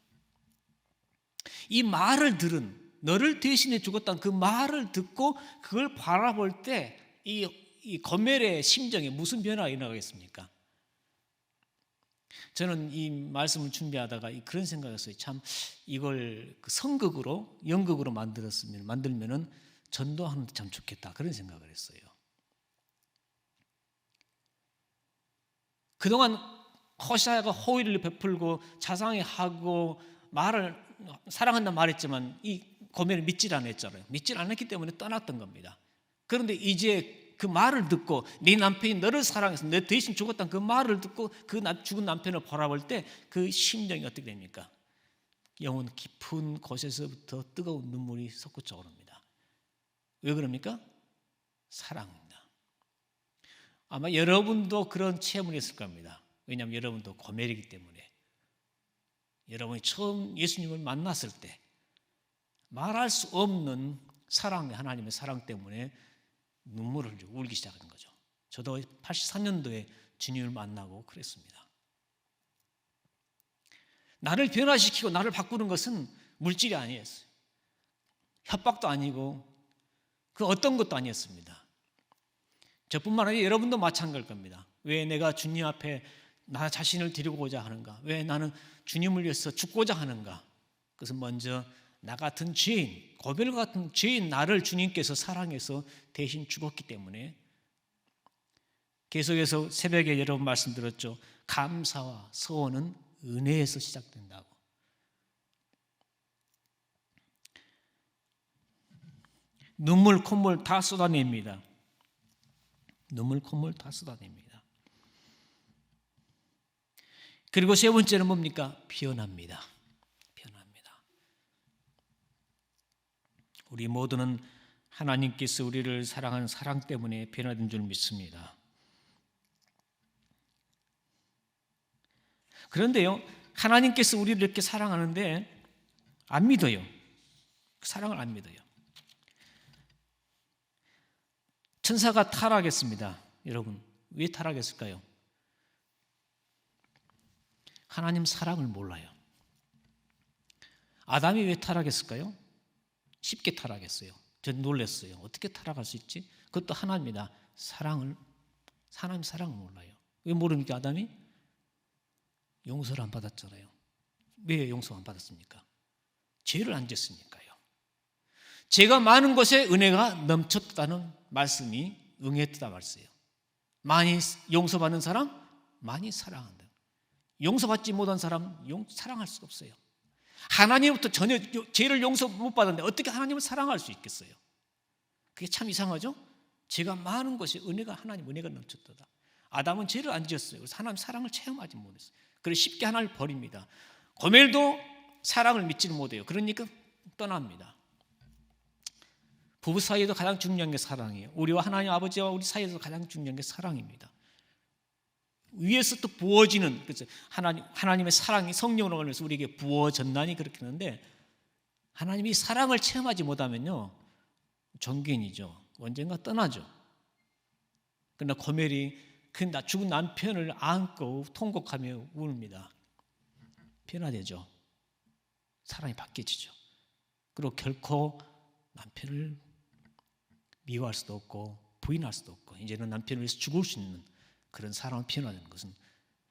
이 말을 들은, 너를 대신해 죽었다는 그 말을 듣고 그걸 바라볼 때 이 고멜의 심정에 무슨 변화가 일어나겠습니까? 저는 이 말씀을 준비하다가 그런 생각했어요. 참 이걸 성극으로, 연극으로 만들면은 전도하는데 참 좋겠다. 그런 생각을 했어요. 그동안 호세아가 호의를 베풀고 자상히 하고 말을 사랑한다 말했지만 이 고멜은 믿질 않았잖아요. 믿질 않았기 때문에 떠났던 겁니다. 그런데 이제 그 말을 듣고 네 남편이 너를 사랑해서 내 대신 죽었다는 그 말을 듣고 그 죽은 남편을 바라볼 때 그 심정이 어떻게 됩니까? 영혼 깊은 곳에서부터 뜨거운 눈물이 솟구쳐 오릅니다. 왜 그럽니까? 사랑입니다. 아마 여러분도 그런 체험을 했을 겁니다. 왜냐하면 여러분도 고멜이기 때문에. 여러분이 처음 예수님을 만났을 때 말할 수 없는 사랑, 하나님의 사랑 때문에 눈물을 흘리고 울기 시작하는 거죠. 저도 83년도에 주님을 만나고 그랬습니다. 나를 변화시키고 나를 바꾸는 것은 물질이 아니었어요. 협박도 아니고 그 어떤 것도 아니었습니다. 저뿐만 아니라 여러분도 마찬가지일 겁니다. 왜 내가 주님 앞에 나 자신을 드리고자 하는가? 왜 나는 주님을 위해서 죽고자 하는가? 그것은 먼저 나 같은 죄인, 고벨 같은 죄인 나를 주님께서 사랑해서 대신 죽었기 때문에. 계속해서 새벽에 여러분 말씀드렸죠. 감사와 서원은 은혜에서 시작된다고. 눈물 콧물 다 쏟아냅니다. 눈물 콧물 다 쏟아냅니다. 그리고 세 번째는 뭡니까? 변합니다. 변합니다. 우리 모두는 하나님께서 우리를 사랑하는 사랑 때문에 변화된 줄 믿습니다. 그런데요, 하나님께서 우리를 이렇게 사랑하는데 안 믿어요. 사랑을 안 믿어요. 천사가 타락했습니다. 여러분, 왜 타락했을까요? 하나님 사랑을 몰라요. 아담이 왜 타락했을까요? 쉽게 타락했어요. 전 놀랐어요. 어떻게 타락할 수 있지? 그것도 하나입니다. 하나님 사랑을 몰라요. 왜 모릅니까? 아담이? 용서를 안 받았잖아요. 왜 용서 안 받았습니까? 죄를 안 짓으니까요. 죄가 많은 곳에 은혜가 넘쳤다는 말씀이 응했다 말씀이에요. 많이 용서받는 사람, 많이 사랑한다. 용서받지 못한 사람, 사랑할 수가 없어요. 하나님부터 전혀 죄를 용서 못 받았는데 어떻게 하나님을 사랑할 수 있겠어요? 그게 참 이상하죠? 죄가 많은 곳에 하나님 은혜가 넘쳤다. 아담은 죄를 안 지었어요. 그래서 하나님 사랑을 체험하지 못했어요. 그래서 쉽게 하나님을 버립니다. 고멜도 사랑을 믿지는 못해요. 그러니까 떠납니다. 부부 사이에도 가장 중요한 게 사랑이에요. 우리와 하나님 아버지와 우리 사이에서 가장 중요한 게 사랑입니다. 위에서 또 부어지는, 그래서 하나님의 사랑이 성령으로 가면서 우리에게 부어졌나니 그렇게 하는데, 하나님이 사랑을 체험하지 못하면요, 종교인이죠. 언젠가 떠나죠. 그러나 고멜이 그 죽은 남편을 안고 통곡하며 웁니다. 변화되죠. 사랑이 바뀌어지죠. 그리고 결코 남편을 미워할 수도 없고 부인할 수도 없고, 이제는 남편을 위해서 죽을 수 있는 그런 사랑을 표현하는 것은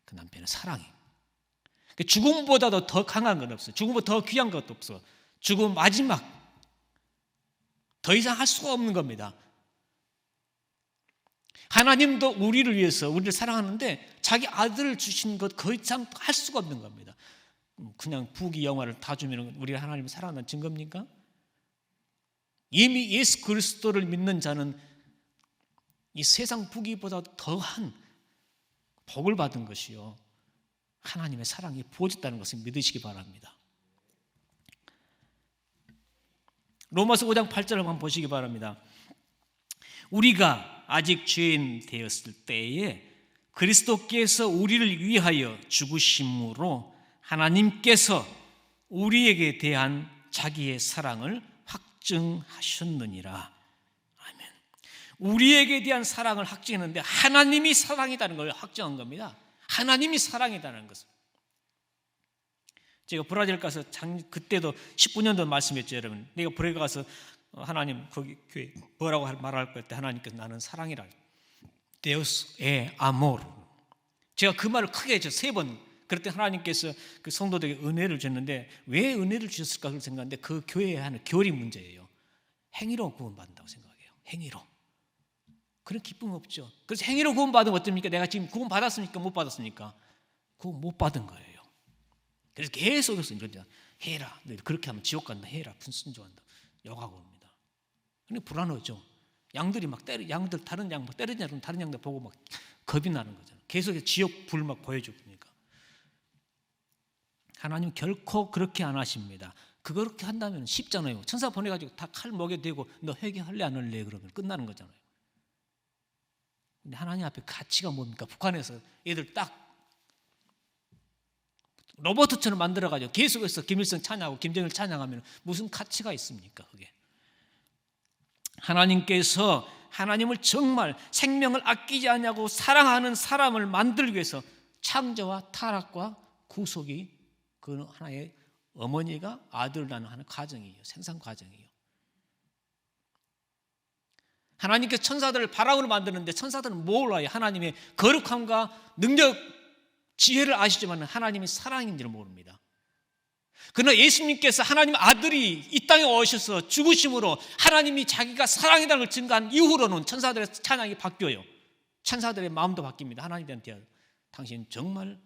그 남편의 사랑이에요. 죽음보다도 더 강한 건 없어요. 죽음보다 더 귀한 것도 없어. 죽음 마지막, 더 이상 할 수가 없는 겁니다. 하나님도 우리를 위해서 우리를 사랑하는데 자기 아들을 주신 것 그 이상 할 수가 없는 겁니다. 그냥 부귀 영화를 다 주면 우리가 하나님을 사랑한다는 증거입니까? 이미 예수 그리스도를 믿는 자는 이 세상 부귀보다 더한 복을 받은 것이요, 하나님의 사랑이 부어졌다는 것을 믿으시기 바랍니다. 로마서 5장 8절을 한번 보시기 바랍니다. 우리가 아직 죄인 되었을 때에 그리스도께서 우리를 위하여 죽으심으로 하나님께서 우리에게 대한 자기의 사랑을 확증하셨느니라. 아멘. 우리에게 대한 사랑을 확증했는데 하나님이 사랑이라는 걸 확정한 겁니다. 하나님이 사랑이라는 것을. 제가 브라질 가서 그때도 19년도 말씀했죠, 여러분. 내가 브라질 가서 하나님 거기 교회 뭐라고 말할 것 때 하나님께서 나는 사랑이라. Deus é amor. 제가 그 말을 크게 했죠. 3번. 그럴 때 하나님께서 그 성도들에게 은혜를 줬는데 왜 은혜를 주셨을까 그걸 생각하는데 그 교회에 하는 교리 문제예요. 행위로 구원받는다고 생각해요. 행위로. 그런 기쁨 없죠. 그래서 행위로 구원받으면 어떻습니까? 내가 지금 구원받았습니까? 못 받았습니까? 구원 못 받은 거예요. 그래서 계속해서 이러자. 해라. 그렇게 하면 지옥 간다. 해라. 분순조한다. 욕하고 옵니다. 근데 불안하죠. 양들이 막 양들 다른 양 막 때리냐 그러면 다른 양들 보고 막 겁이 나는 거잖아요. 계속 지옥 불 막 보여주니까. 하나님 결코 그렇게 안 하십니다. 그렇게 한다면 쉽잖아요. 천사 보내가지고 다 칼 목에 대고 너 회개할래 안 할래 그러면 끝나는 거잖아요. 근데 하나님 앞에 가치가 뭡니까? 북한에서 애들 딱 로봇처럼 만들어가지고 계속해서 김일성 찬양하고 김정일 찬양하면 무슨 가치가 있습니까? 그게 하나님께서 하나님을 정말 생명을 아끼지 않냐고 사랑하는 사람을 만들기 위해서 창조와 타락과 구속이 그 하나의 어머니가 아들을 낳는 하는 과정이에요. 생산 과정이에요. 하나님께서 천사들을 바람으로 만드는데 천사들은 뭘 알아요? 하나님의 거룩함과 능력, 지혜를 아시지만 하나님이 사랑인지를 모릅니다. 그러나 예수님께서 하나님 아들이 이 땅에 오셔서 죽으심으로 하나님이 자기가 사랑이라는 걸 증거한 이후로는 천사들의 찬양이 바뀌어요. 천사들의 마음도 바뀝니다. 하나님에 대한 당신 정말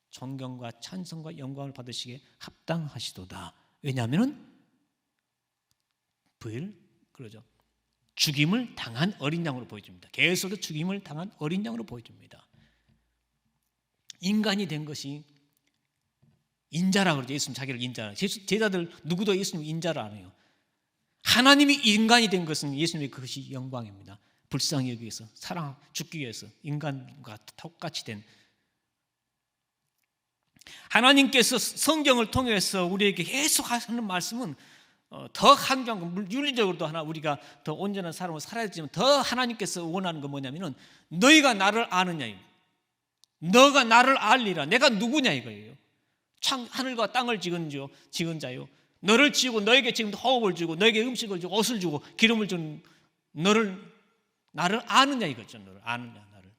존경과 찬송과 영광을 받으시기에 합당하시도다. 왜냐하면 그러죠. 죽임을 당한 어린 양으로 보여줍니다. 계속해서 죽임을 당한 어린 양으로 보여줍니다. 인간이 된 것이 인자라고 그러죠. 예수님 자기를 인자라. 제자들 누구도 예수님 인자를 안 해요. 하나님이 인간이 된 것은 예수님의 그것이 영광입니다. 불쌍히 여기기 위해서 죽기 위해서 인간과 똑같이 된 하나님께서 성경을 통해서 우리에게 계속 하시는 말씀은 더 강조한 윤리적으로도 하나 우리가 더 온전한 사람으로 살아야 되지만 더 하나님께서 원하는 건 뭐냐면은 너희가 나를 아느냐, 너가 나를 알리라. 내가 누구냐 이거예요. 하늘과 땅을 지은 자요. 너를 지고 너에게 지금 호흡을 주고 너에게 음식을 주고 옷을 주고 기름을 준 나를 아느냐 이거죠. 너를 아느냐 나를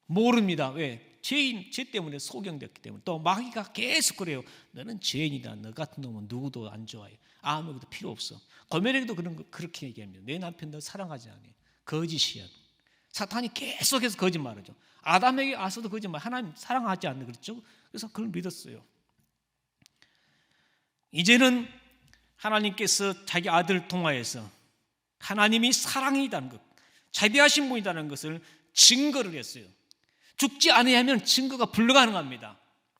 모릅니다. 왜? 죄 때문에 소경됐기 때문에. 또 마귀가 계속 그래요. 너는 죄인이다. 너 같은 놈은 누구도 안 좋아해. 아무것도 필요 없어. 고멜에게도 그렇게 얘기합니다. 내 남편 너 사랑하지 않아. 거짓이야. 사탄이 계속해서 거짓말하죠. 아담에게 와서도 거짓말. 하나님 사랑하지 않는 그랬죠. 그래서 그걸 믿었어요. 이제는 하나님께서 자기 아들을 통하여서 하나님이 사랑이라는 것, 자비하신 분이라는 것을 증거를 했어요. 죽지 않으면 증거가 불가능합니다.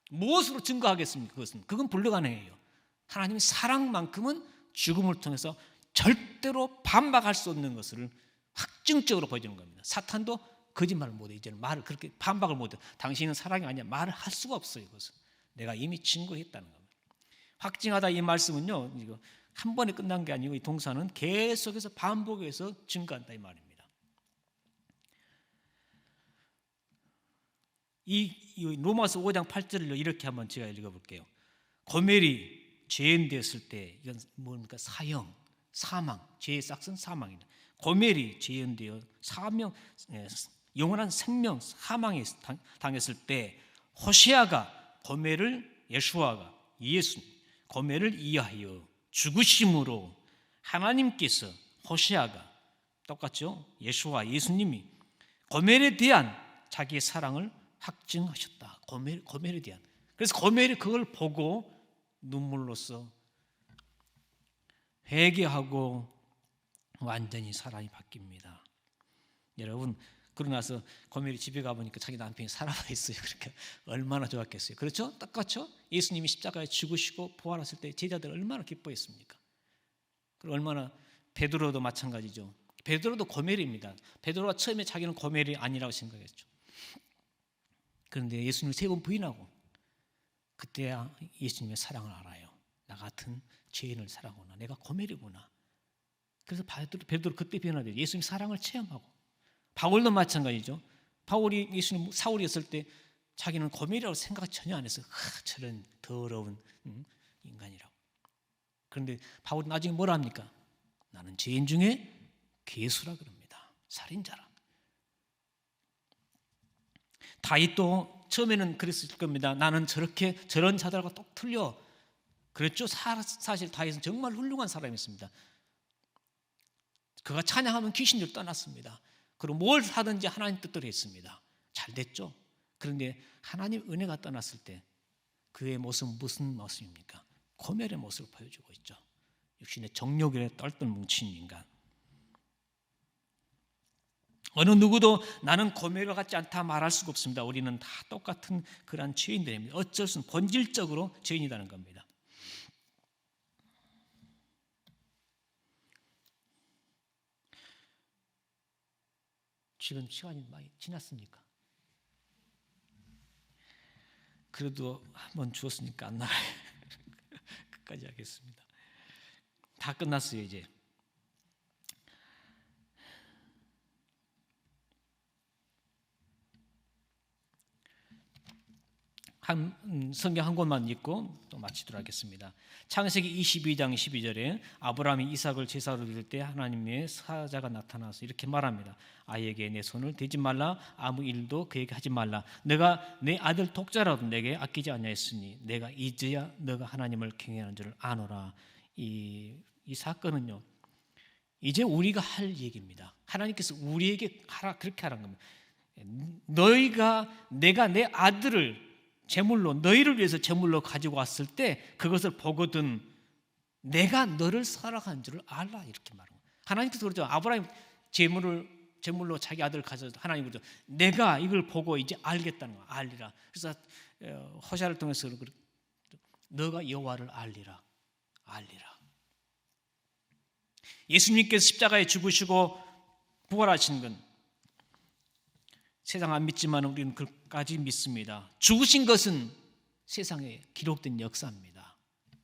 무엇으로 증거하겠습니까? 그건 불가능해요. 하나님의 사랑만큼은 죽음을 통해서 절대로 반박할 수 없는 것을 확증적으로 보여주는 겁니다. 사탄도 거짓말을 못해. 이제는 말을 그렇게 반박을 못해. 당신은 사랑이 아니야. 말을 할 수가 없어요. 이것은 내가 이미 증거했다는 겁니다. 확증하다 이 말씀은요, 이거 한 번에 끝난 게 아니고 이 동사는 계속해서 반복해서 증거한다 이 말입니다. 이 로마서 5장 8절을 이렇게 한번 제가 읽어볼게요. 고멜이 죄인 되었을 때 이건 뭡니까? 사망, 죄의 싹은 사망입니다. 고멜이 죄인 되어 영원한 생명 사망에 당했을 때 호세아가 예수아가 고멜을 이해하여 죽으심으로 하나님께서 호세아가 똑같죠? 예수님이 고멜에 대한 자기의 사랑을 확증하셨다. 고멜에 대한. 그래서 고멜이 그걸 보고 눈물로써 회개하고 완전히 사랑이 바뀝니다. 여러분, 그러고 나서 고멜이 집에 가보니까 자기 남편이 살아가 있어요. 그러니까 얼마나 좋았겠어요. 그렇죠? 똑같죠? 예수님이 십자가에 죽으시고 부활하실 때 제자들 얼마나 기뻐했습니까? 그리고 얼마나 베드로도 마찬가지죠. 베드로도 고멜입니다. 베드로가 처음에 자기는 고멜이 아니라고 생각했죠. 그런데 예수님을 3번 부인하고 그때야 예수님의 사랑을 알아요. 나 같은 죄인을 사랑하구나. 내가 고멜이구나. 그래서 베드로 그때 변화돼요. 예수님 사랑을 체험하고. 바울도 마찬가지죠. 바울이 사울이었을 때 자기는 고멜이라고 생각 전혀 안 했어요. 저런 더러운 인간이라고. 그런데 바울이 나중에 뭐라 합니까? 나는 죄인 중에 괴수라 그럽니다. 살인자라. 다윗도 처음에는 그랬을 겁니다. 나는 저런 자들과 똑 틀려. 그랬죠. 사실 다윗은 정말 훌륭한 사람이었습니다. 그가 찬양하면 귀신들 떠났습니다. 그리고 뭘 하든지 하나님 뜻대로 했습니다. 잘 됐죠. 그런데 하나님 은혜가 떠났을 때 그의 모습은 무슨 모습입니까? 고멜의 모습을 보여주고 있죠. 육신의 정욕에 떨던 뭉친 인간. 어느 누구도 나는 고멜과 같지 않다 말할 수가 없습니다. 우리는 다 똑같은 그러한 죄인들입니다. 어쩔 수 없는 본질적으로 죄인이라는 겁니다. 지금 시간이 많이 지났습니까? 그래도 한번 주었으니까 안 나가요. 끝까지 하겠습니다. 다 끝났어요 이제. 성경 한 곳만 읽고 또 마치도록 하겠습니다. 창세기 22장 12절에 아브라함이 이삭을 제사로 드릴 때 하나님의 사자가 나타나서 이렇게 말합니다. 아이에게 내 손을 대지 말라, 아무 일도 그에게 하지 말라. 내가 내 아들 독자라도 내게 아끼지 아니하였으니 내가 이제야 너가 하나님을 경외하는 줄을 아노라. 이 사건은요, 이제 우리가 할 얘기입니다. 하나님께서 우리에게 하라, 그렇게 하라는 겁니다. 내가 내 아들을 제물로, 너희를 위해서 제물로 가지고 왔을 때 그것을 보거든 내가 너를 사랑하는 줄을 알라, 이렇게 말합니다. 하나님께서 그러죠. 아브라함 제물로 자기 아들을 가져서 하나님 그러죠. 내가 이걸 보고 이제 알겠다는 거야. 알리라. 그래서 호세아를 통해서 너가 여호와를 알리라. 예수님께서 십자가에 죽으시고 부활하신 건 세상 안 믿지만 우리는 그까지 믿습니다. 죽으신 것은 세상에 기록된 역사입니다.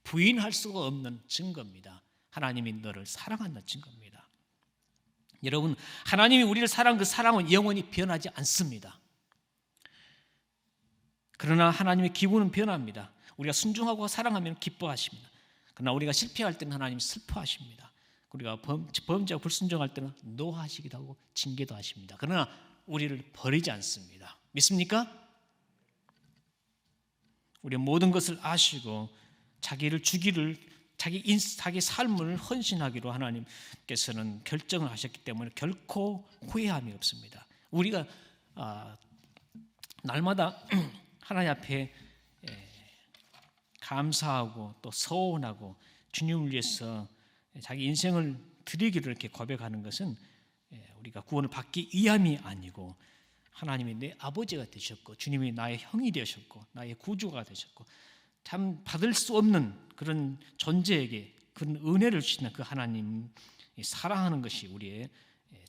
부인할 수가 없는 증거입니다. 하나님이 너를 사랑한다는 증거입니다. 여러분, 하나님이 우리를 사랑한 그 사랑은 영원히 변하지 않습니다. 그러나 하나님의 기분은 변합니다. 우리가 순종하고 사랑하면 기뻐하십니다. 그러나 우리가 실패할 때는 하나님 슬퍼하십니다. 우리가 범죄하고 불순종할 때는 노하시기도 하고 징계도 하십니다. 그러나 우리를 버리지 않습니다. 믿습니까? 우리 모든 것을 아시고 자기를 주기를 자기 삶을 헌신하기로 하나님께서는 결정을 하셨기 때문에 결코 후회함이 없습니다. 우리가 날마다 하나님 앞에 감사하고 또 서원하고 주님을 위해서 자기 인생을 드리기를 이렇게 고백하는 것은 우리가 구원을 받기 위함이 아니고 하나님이 내 아버지가 되셨고 주님이 나의 형이 되셨고 나의 구주가 되셨고 참 받을 수 없는 그런 존재에게 그런 은혜를 주시는 그 하나님 사랑하는 것이 우리의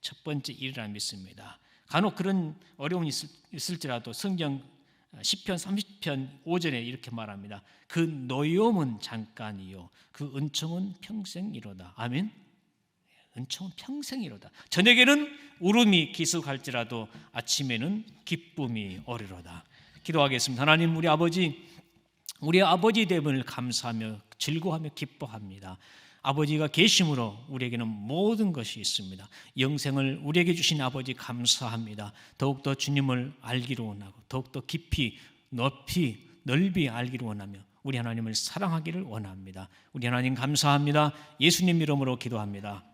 첫 번째 일이라 믿습니다. 간혹 그런 어려움이 있을지라도 성경 10편 30편 5절에 이렇게 말합니다. 그 노여움은 잠깐이요 그 은총은 평생이로다. 아멘. 은총은 평생이로다. 저녁에는 울음이 기숙할지라도 아침에는 기쁨이 오리로다. 기도하겠습니다. 하나님, 우리 아버지 됨을 감사하며 즐거워하며 기뻐합니다. 아버지가 계심으로 우리에게는 모든 것이 있습니다. 영생을 우리에게 주신 아버지 감사합니다. 더욱더 주님을 알기로 원하고 더욱더 깊이 높이 넓이 알기로 원하며 우리 하나님을 사랑하기를 원합니다. 우리 하나님 감사합니다. 예수님 이름으로 기도합니다.